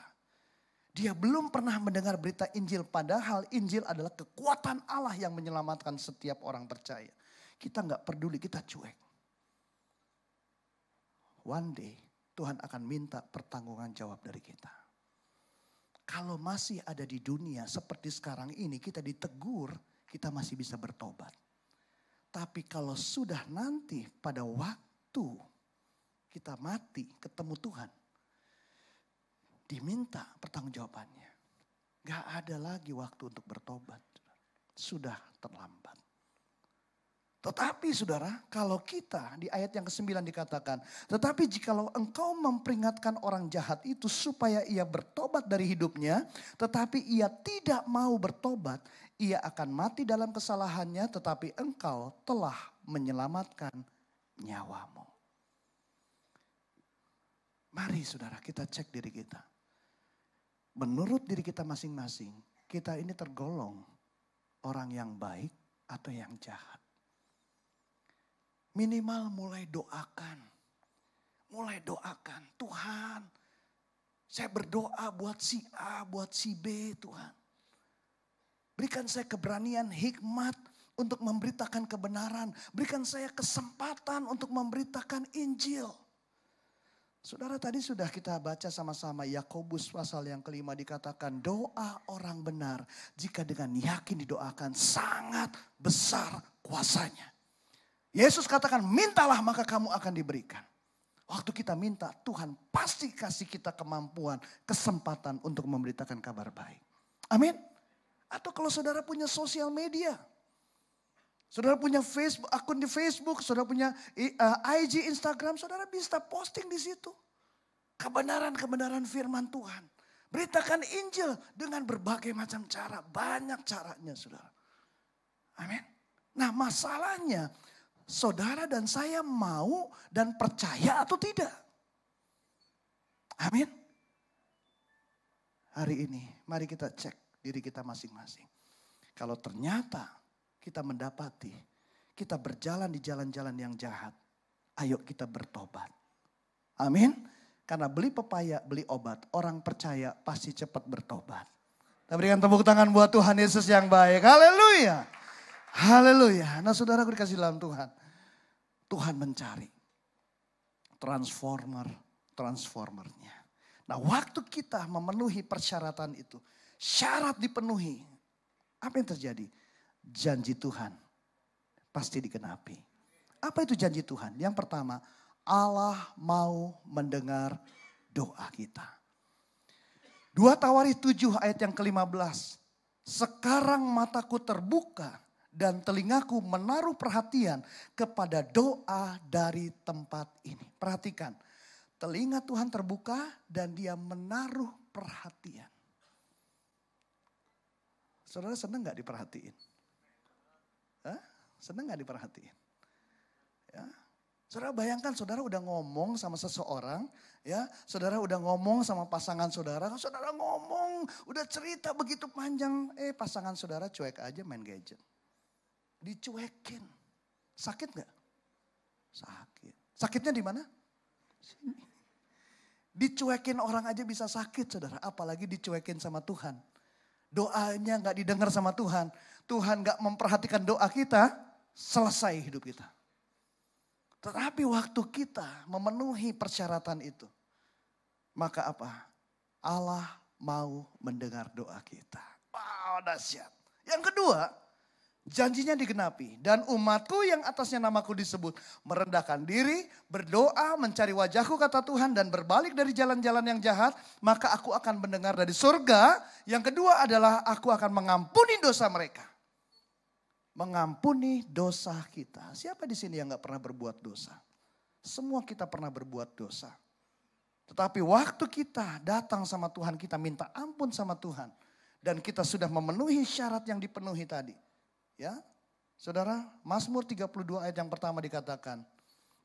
Dia belum pernah mendengar berita Injil, padahal Injil adalah kekuatan Allah yang menyelamatkan setiap orang percaya. Kita gak peduli, kita cuek. One day Tuhan akan minta pertanggungan jawab dari kita. Kalau masih ada di dunia seperti sekarang ini, kita ditegur, kita masih bisa bertobat. Tapi kalau sudah nanti pada waktu kita mati, ketemu Tuhan, diminta pertanggungjawabannya. Gak ada lagi waktu untuk bertobat. Sudah terlambat. Tetapi saudara, kalau kita di ayat yang ke-9 dikatakan, tetapi jikalau engkau memperingatkan orang jahat itu supaya ia bertobat dari hidupnya, tetapi ia tidak mau bertobat, ia akan mati dalam kesalahannya, tetapi engkau telah menyelamatkan nyawamu. Mari saudara kita cek diri kita. Menurut diri kita masing-masing, kita ini tergolong orang yang baik atau yang jahat. Minimal mulai doakan. Mulai doakan. Tuhan, saya berdoa buat si A, buat si B Tuhan. Berikan saya keberanian, hikmat untuk memberitakan kebenaran. Berikan saya kesempatan untuk memberitakan Injil. Saudara, tadi sudah kita baca sama-sama Yakobus pasal yang kelima dikatakan doa orang benar jika dengan yakin didoakan sangat besar kuasanya. Yesus katakan mintalah maka kamu akan diberikan. Waktu kita minta Tuhan pasti kasih kita kemampuan, kesempatan untuk memberitakan kabar baik. Amin. Atau kalau saudara punya sosial media. Saudara punya Facebook, akun di Facebook, saudara punya IG, Instagram, saudara bisa posting di situ. Kebenaran-kebenaran firman Tuhan. Beritakan Injil dengan berbagai macam cara, banyak caranya saudara. Amin. Nah masalahnya, saudara dan saya mau dan percaya atau tidak? Amin. Hari ini, mari kita cek diri kita masing-masing. Kalau ternyata kita mendapati, kita berjalan di jalan-jalan yang jahat. Ayo kita bertobat. Amin. Karena beli pepaya, beli obat. Orang percaya pasti cepat bertobat. Kita berikan tepuk tangan buat Tuhan Yesus yang baik. Haleluya. Haleluya. Nah saudara dikasih dalam Tuhan. Tuhan mencari transformernya. Nah waktu kita memenuhi persyaratan itu. Syarat dipenuhi. Apa yang terjadi? Janji Tuhan pasti digenapi. Apa itu janji Tuhan? Yang pertama, Allah mau mendengar doa kita. 2 Tawarikh 7 ayat yang ke-15. Sekarang mataku terbuka dan telingaku menaruh perhatian kepada doa dari tempat ini. Perhatikan, telinga Tuhan terbuka dan dia menaruh perhatian. Saudara senang gak diperhatiin? Senang gak diperhatiin? Ya. Saudara bayangkan saudara udah ngomong sama seseorang. Ya, saudara udah ngomong sama pasangan saudara. Saudara ngomong, udah cerita begitu panjang. Pasangan saudara cuek aja main gadget. Dicuekin. Sakit gak? Sakit. Sakitnya di mana? Sini. Dicuekin orang aja bisa sakit saudara. Apalagi dicuekin sama Tuhan. Doanya gak didengar sama Tuhan. Tuhan gak memperhatikan doa kita, selesai hidup kita. Tetapi waktu kita memenuhi persyaratan itu, maka apa? Allah mau mendengar doa kita. Wow, dahsyat. Yang kedua, janjinya digenapi. Dan umatku yang atasnya namaku disebut, merendahkan diri, berdoa, mencari wajahku kata Tuhan, dan berbalik dari jalan-jalan yang jahat, maka aku akan mendengar dari surga. Yang kedua adalah aku akan mengampuni dosa mereka. Mengampuni dosa kita. Siapa di sini yang gak pernah berbuat dosa? Semua kita pernah berbuat dosa. Tetapi waktu kita datang sama Tuhan, kita minta ampun sama Tuhan. Dan kita sudah memenuhi syarat yang dipenuhi tadi. Ya, saudara, Mazmur 32 ayat yang pertama dikatakan,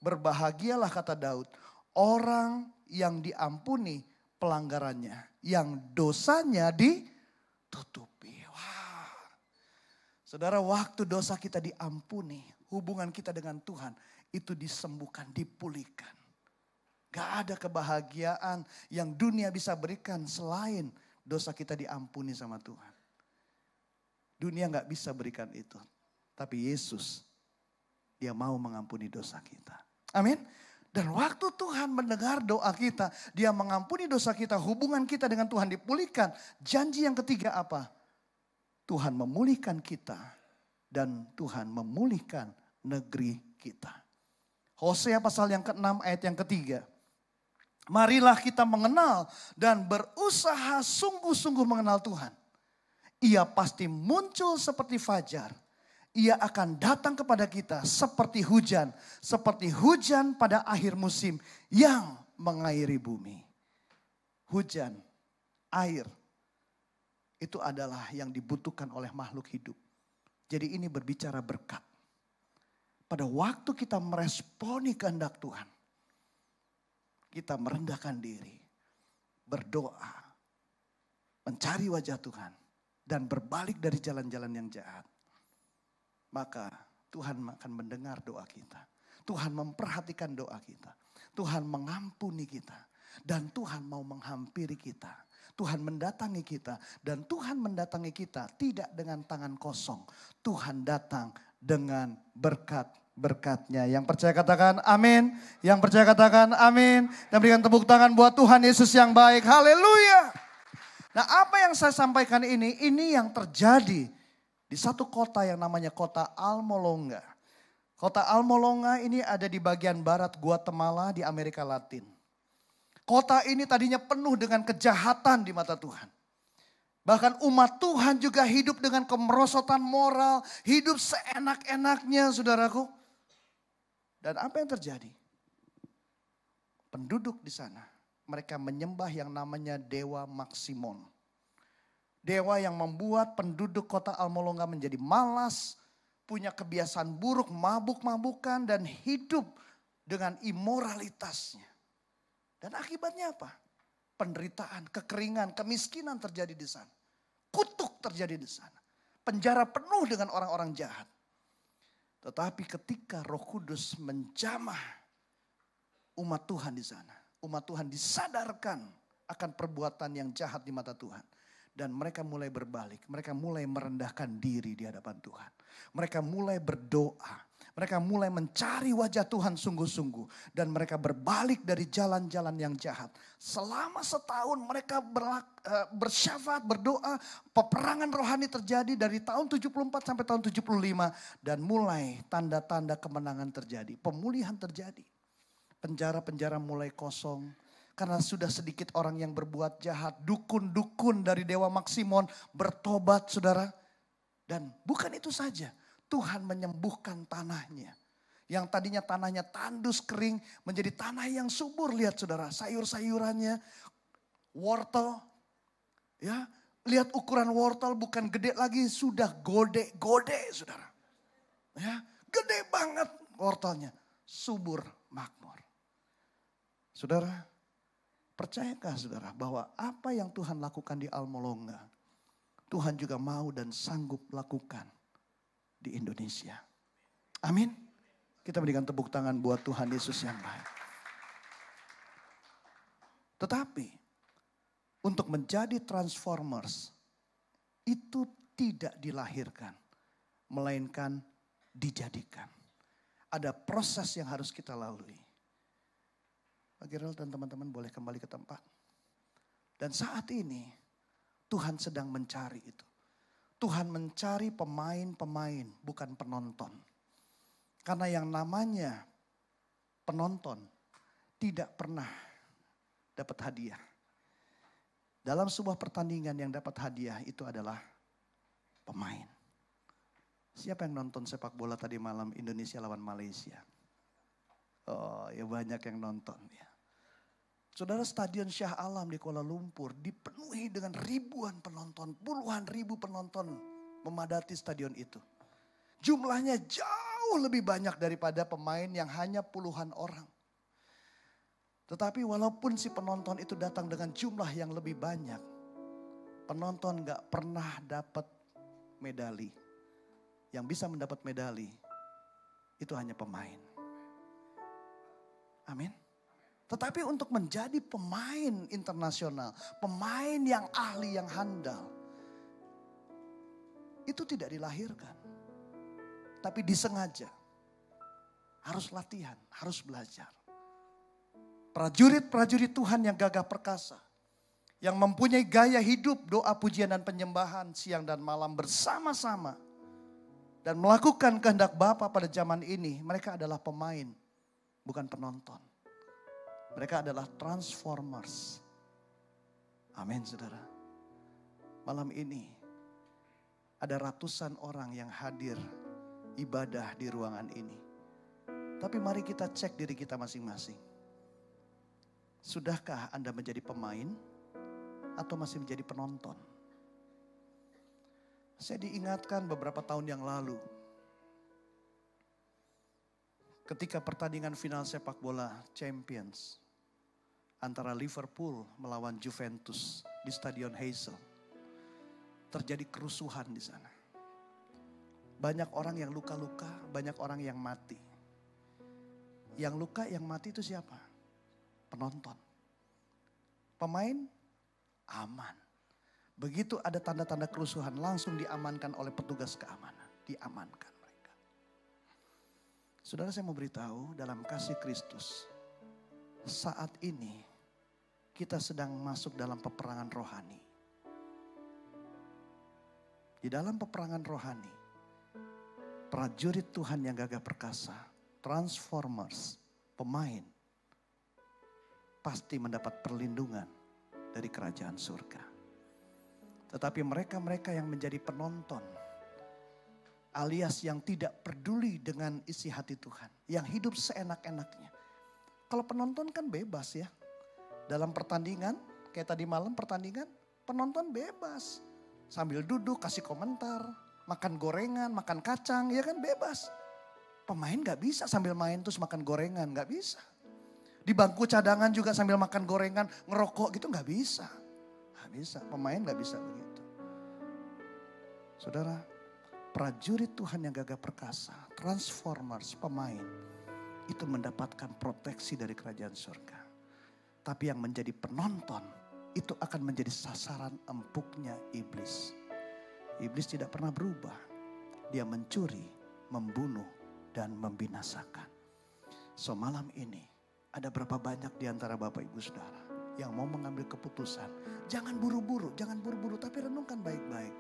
berbahagialah kata Daud, orang yang diampuni pelanggarannya, yang dosanya ditutupi. Wah, saudara, waktu dosa kita diampuni, hubungan kita dengan Tuhan itu disembuhkan, dipulihkan. Gak ada kebahagiaan yang dunia bisa berikan selain dosa kita diampuni sama Tuhan. Dunia gak bisa berikan itu. Tapi Yesus, dia mau mengampuni dosa kita. Amin. Dan waktu Tuhan mendengar doa kita, dia mengampuni dosa kita, hubungan kita dengan Tuhan dipulihkan. Janji yang ketiga apa? Tuhan memulihkan kita dan Tuhan memulihkan negeri kita. Hosea pasal yang ke-6 ayat yang ketiga. Marilah kita mengenal dan berusaha sungguh-sungguh mengenal Tuhan. Ia pasti muncul seperti fajar. Ia akan datang kepada kita seperti hujan pada akhir musim yang mengairi bumi. Hujan, air, itu adalah yang dibutuhkan oleh makhluk hidup. Jadi ini berbicara berkat. Pada waktu kita meresponi kehendak Tuhan, kita merendahkan diri, berdoa, mencari wajah Tuhan, dan berbalik dari jalan-jalan yang jahat. Maka Tuhan akan mendengar doa kita. Tuhan memperhatikan doa kita. Tuhan mengampuni kita. Dan Tuhan mau menghampiri kita. Tuhan mendatangi kita. Dan Tuhan mendatangi kita tidak dengan tangan kosong. Tuhan datang dengan berkat berkatnya. Yang percaya katakan amin. Yang percaya katakan amin. Dan berikan tepuk tangan buat Tuhan Yesus yang baik. Haleluya. Nah, apa yang saya sampaikan ini yang terjadi di satu kota yang namanya kota Almolonga. Kota Almolonga ini ada di bagian barat Guatemala di Amerika Latin. Kota ini tadinya penuh dengan kejahatan di mata Tuhan. Bahkan umat Tuhan juga hidup dengan kemerosotan moral, hidup seenak-enaknya, saudaraku. Dan apa yang terjadi? Penduduk di sana, mereka menyembah yang namanya Dewa Maksimon. Dewa yang membuat penduduk kota Almolonga menjadi malas, punya kebiasaan buruk, mabuk-mabukan, dan hidup dengan imoralitasnya. Dan akibatnya apa? Penderitaan, kekeringan, kemiskinan terjadi di sana. Kutuk terjadi di sana. Penjara penuh dengan orang-orang jahat. Tetapi ketika Roh Kudus menjamah umat Tuhan di sana, umat Tuhan disadarkan akan perbuatan yang jahat di mata Tuhan. Dan mereka mulai berbalik, mereka mulai merendahkan diri di hadapan Tuhan. Mereka mulai berdoa, mereka mulai mencari wajah Tuhan sungguh-sungguh. Dan mereka berbalik dari jalan-jalan yang jahat. Selama setahun mereka bersyafaat, berdoa, peperangan rohani terjadi dari tahun 74 sampai tahun 75. Dan mulai tanda-tanda kemenangan terjadi, pemulihan terjadi. Penjara-penjara mulai kosong. Karena sudah sedikit orang yang berbuat jahat. Dukun-dukun dari Dewa Maksimon bertobat, saudara. Dan bukan itu saja. Tuhan menyembuhkan tanahnya. Yang tadinya tanahnya tandus kering menjadi tanah yang subur. Lihat saudara, sayur-sayurannya, wortel. Ya, lihat ukuran wortel bukan gede lagi, sudah gode-gode saudara. Ya, gede banget wortelnya. Subur, makmur. Saudara, percayakah saudara bahwa apa yang Tuhan lakukan di Almolonga, Tuhan juga mau dan sanggup lakukan di Indonesia. Amin. Kita berikan tepuk tangan buat Tuhan Yesus yang baik. Tetapi untuk menjadi transformers itu tidak dilahirkan, melainkan dijadikan. Ada proses yang harus kita lalui. Pak Gerald dan teman-teman boleh kembali ke tempat. Dan saat ini Tuhan sedang mencari itu. Tuhan mencari pemain-pemain, bukan penonton. Karena yang namanya penonton tidak pernah dapat hadiah. Dalam sebuah pertandingan yang dapat hadiah itu adalah pemain. Siapa yang nonton sepak bola tadi malam Indonesia lawan Malaysia? Oh ya, banyak yang nonton ya. Saudara, Stadion Shah Alam di Kuala Lumpur dipenuhi dengan ribuan penonton, puluhan ribu penonton memadati stadion itu. Jumlahnya jauh lebih banyak daripada pemain yang hanya puluhan orang. Tetapi walaupun si penonton itu datang dengan jumlah yang lebih banyak, penonton gak pernah dapat medali. Yang bisa mendapat medali itu hanya pemain. Amin. Tetapi untuk menjadi pemain internasional, pemain yang ahli, yang handal, itu tidak dilahirkan. Tapi disengaja. Harus latihan, harus belajar. Prajurit-prajurit Tuhan yang gagah perkasa. Yang mempunyai gaya hidup, doa, pujian, dan penyembahan siang dan malam bersama-sama. Dan melakukan kehendak Bapa pada zaman ini, mereka adalah pemain, bukan penonton. Mereka adalah transformers. Amin saudara. Malam ini ada ratusan orang yang hadir ibadah di ruangan ini. Tapi mari kita cek diri kita masing-masing. Sudahkah Anda menjadi pemain atau masih menjadi penonton? Saya diingatkan beberapa tahun yang lalu. Ketika pertandingan final sepak bola Champions antara Liverpool melawan Juventus di Stadion Heysel, terjadi kerusuhan di sana. Banyak orang yang luka-luka, banyak orang yang mati. Yang luka, yang mati itu siapa? Penonton. Pemain aman. Begitu ada tanda-tanda kerusuhan langsung diamankan oleh petugas keamanan. Diamankan mereka. Saudara, saya mau beritahu dalam kasih Kristus, saat ini kita sedang masuk dalam peperangan rohani. Di dalam peperangan rohani, prajurit Tuhan yang gagah perkasa, transformers, pemain, pasti mendapat perlindungan dari kerajaan surga. Tetapi mereka-mereka yang menjadi penonton, alias yang tidak peduli dengan isi hati Tuhan, yang hidup seenak-enaknya. Kalau penonton kan bebas ya. Dalam pertandingan, kayak tadi malam pertandingan, penonton bebas. Sambil duduk kasih komentar, makan gorengan, makan kacang, ya kan bebas. Pemain gak bisa sambil main terus makan gorengan, gak bisa. Di bangku cadangan juga sambil makan gorengan, ngerokok gitu gak bisa. Gak bisa, pemain gak bisa begitu. Saudara, prajurit Tuhan yang gagah perkasa, transformers, pemain, itu mendapatkan proteksi dari kerajaan surga. Tapi yang menjadi penonton, itu akan menjadi sasaran empuknya iblis. Iblis tidak pernah berubah. Dia mencuri, membunuh, dan membinasakan. So malam ini, ada berapa banyak di antara Bapak Ibu Saudara yang mau mengambil keputusan. Jangan buru-buru, tapi renungkan baik-baik.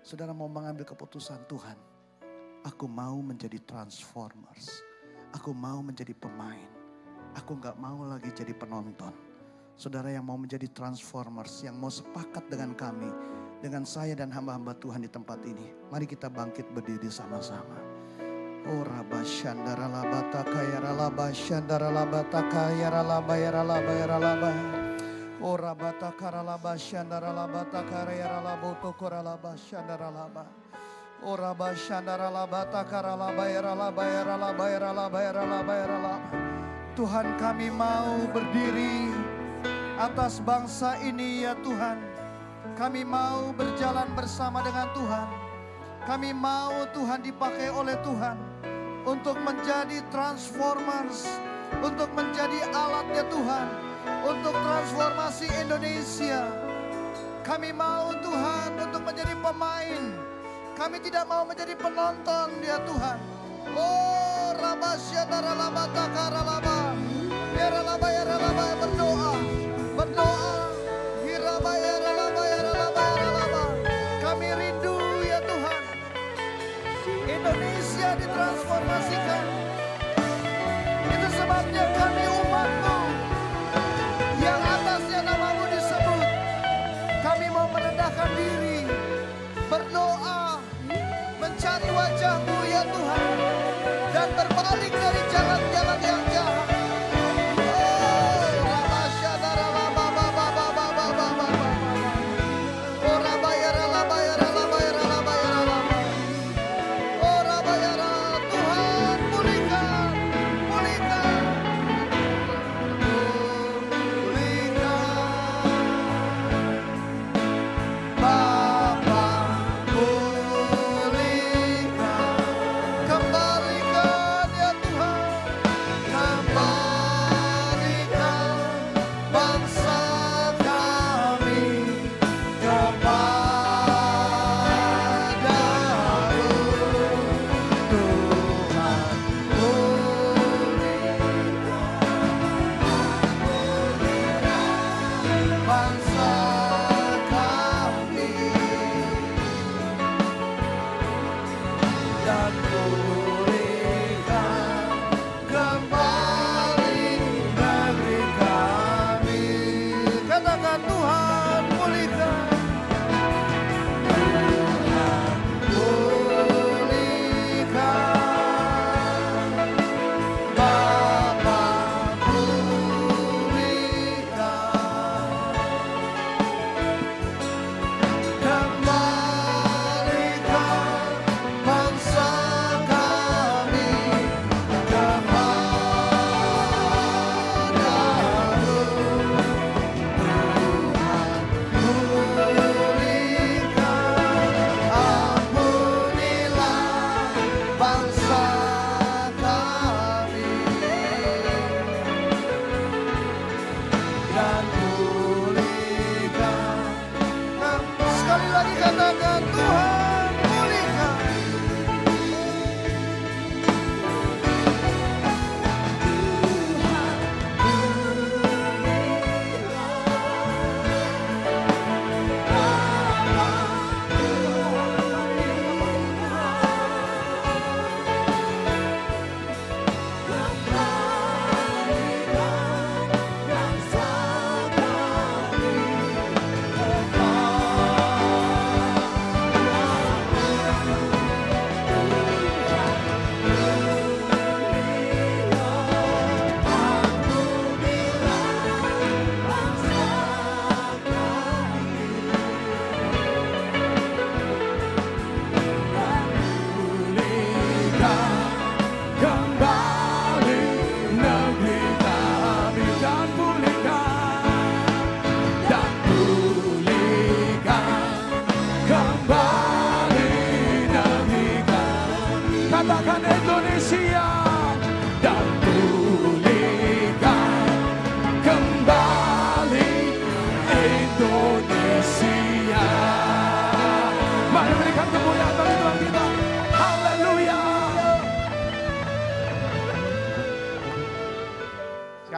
Saudara mau mengambil keputusan, Tuhan, aku mau menjadi transformers. Aku mau menjadi pemain. Aku gak mau lagi jadi penonton. Saudara yang mau menjadi transformers, yang mau sepakat dengan kami, dengan saya dan hamba-hamba Tuhan di tempat ini. Mari kita bangkit berdiri sama-sama. Oh Rabba Shandara Labata Kaya Ralaba Shandara Labata Kaya Ralaba Yaralaba Yaralaba. Oh Rabata Karalaba Shandara Labata Kaya Ralaba Tokoralaba Shandara Laba. Oh Rabba Shandara Labata Karalaba Yaralaba Yaralaba Yaralaba Yaralaba Yaralaba. Tuhan, kami mau berdiri atas bangsa ini ya Tuhan. Kami mau berjalan bersama dengan Tuhan. Kami mau Tuhan dipakai oleh Tuhan untuk menjadi transformers, untuk menjadi alatnya Tuhan, untuk transformasi Indonesia. Kami mau Tuhan untuk menjadi pemain. Kami tidak mau menjadi penonton ya Tuhan. Oh Rabasyadara Labata Karalaba. Yaralaba Yaralaba, berdoa. Berdoa. Hiraba Yaralaba Yaralaba Yaralaba. Kami rindu ya Tuhan, Indonesia ditransformasikan. Itu sebabnya kami umat-Mu yang atasnya nama-Mu disebut. Kami mau merendahkan diri, berdoa, mencari wajah-Mu ya Tuhan, dan berbalik dari jalan-jalan yang jahat.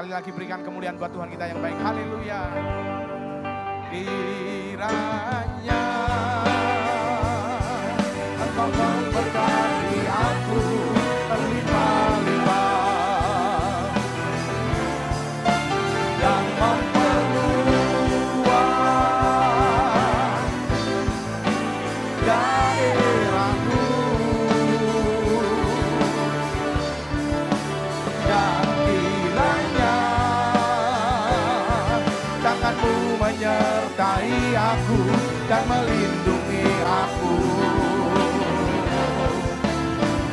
Sekali lagi berikan kemuliaan buat Tuhan kita yang baik. Haleluya. Kiranya Engkau memberkati aku berlimpah-limpah dan memperluas daerahku, dan kiranya tanganmu menyertai aku dan melindungi aku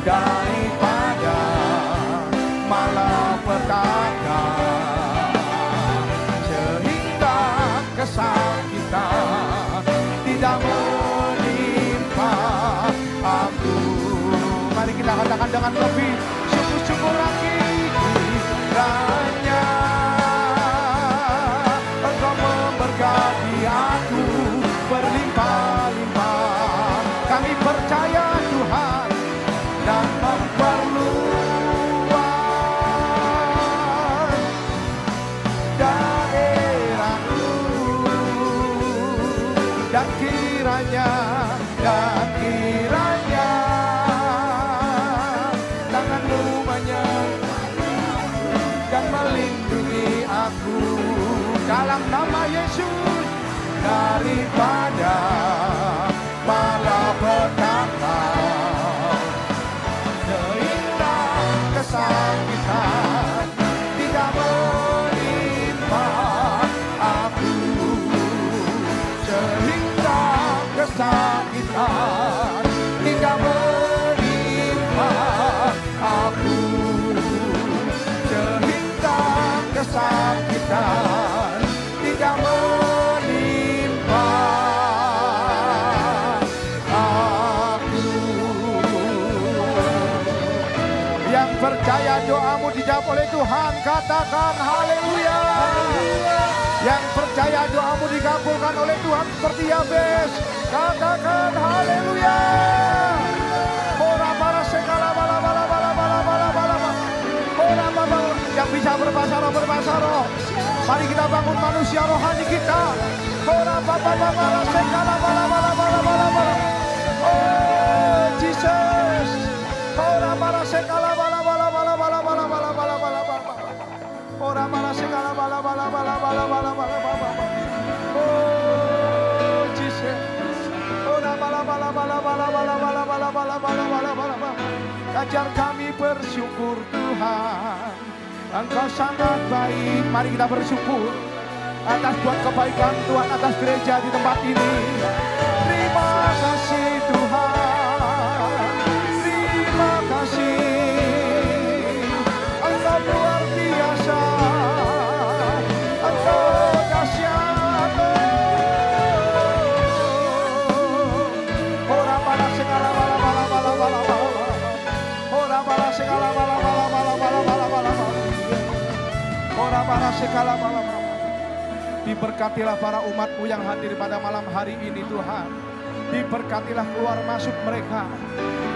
daripada malapetaka, sehingga kesakitan tidak menimpa aku. Mari kita katakan dengan lebih syukur-syukur lagi. Kiranya Engkau memberkati aku berlimpah-limpah. Kami percaya Tuhan dan memperluas daerahku, dan kiranya tanganmu menyertai dan melindungi aku dalam nama Yesus daripada malapetaka, sehingga kesakitan tidak menimpa aku, sehingga kesakitan tidak menimpa aku, sehingga kesakitan tidak menimpa aku. Yang percaya doamu dijawab oleh Tuhan, katakan haleluya. Yang percaya doamu dikabulkan oleh Tuhan seperti Yabes, katakan haleluya. Ora para sekala bala bala bala bala bala bala. Ora bala yang bisa berbahasa roh. Mari kita bangun manusia rohani kita. Ora bala bala sekala bala bala bala bala bala. Oh Jesus. Ora para sekala bala bala bala bala bala bala bala bala bala. Ora para sekala bala bala bala bala bala bala bala. Oh Jesus. Ora bala bala bala bala bala bala bala bala bala bala bala. Ajar kami bersyukur Tuhan, Engkau sangat baik. Mari kita bersyukur atas buat kebaikan Tuhan atas gereja di tempat ini. Terima kasih Tuhan, terima kasih. Engkau luar biasa, Engkau dahsyat. Ora pada segala bala bala bala bala bala. Ora pada segala bala bala bala bala bala bala. Ora pada segala bala bala. Diberkatilah para umat-Mu yang hadir pada malam hari ini Tuhan. Diberkatilah keluar masuk mereka.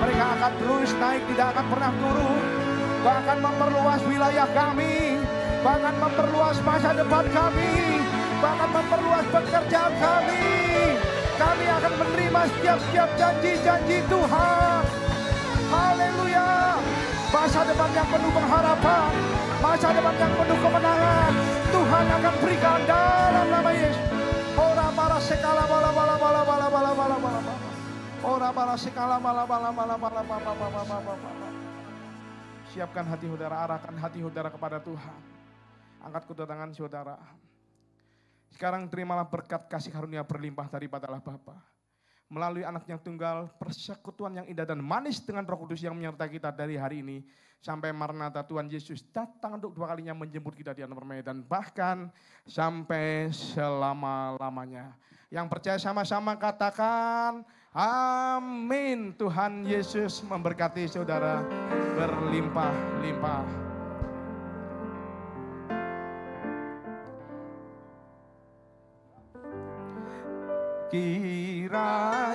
Mereka akan terus naik, tidak akan pernah turun. Bahkan memperluas wilayah kami, bahkan memperluas masa depan kami, bahkan memperluas pekerjaan kami. Kami akan menerima setiap janji-janji Tuhan. Haleluya. Masa depan yang penuh pengharapan, masa depan yang penuh kemenangan, Tuhan akan berikan dalam nama Yesus. Ora para sekala bala bala bala bala bala bala bala. Ora para sekala bala bala bala bala bala bala bala. Siapkan hati saudara, arahkan hati saudara kepada Tuhan. Angkat kedua tangan saudara. Sekarang terimalah berkat kasih karunia berlimpah daripada Allah Bapa. Melalui anak yang tunggal, persekutuan yang indah dan manis dengan Roh Kudus yang menyertai kita dari hari ini sampai Maranatha Tuhan Yesus datang untuk dua kalinya menjemput kita di alam permainan dan bahkan sampai selama-lamanya. Yang percaya sama-sama katakan amin. Tuhan Yesus memberkati saudara berlimpah-limpah. Kiranya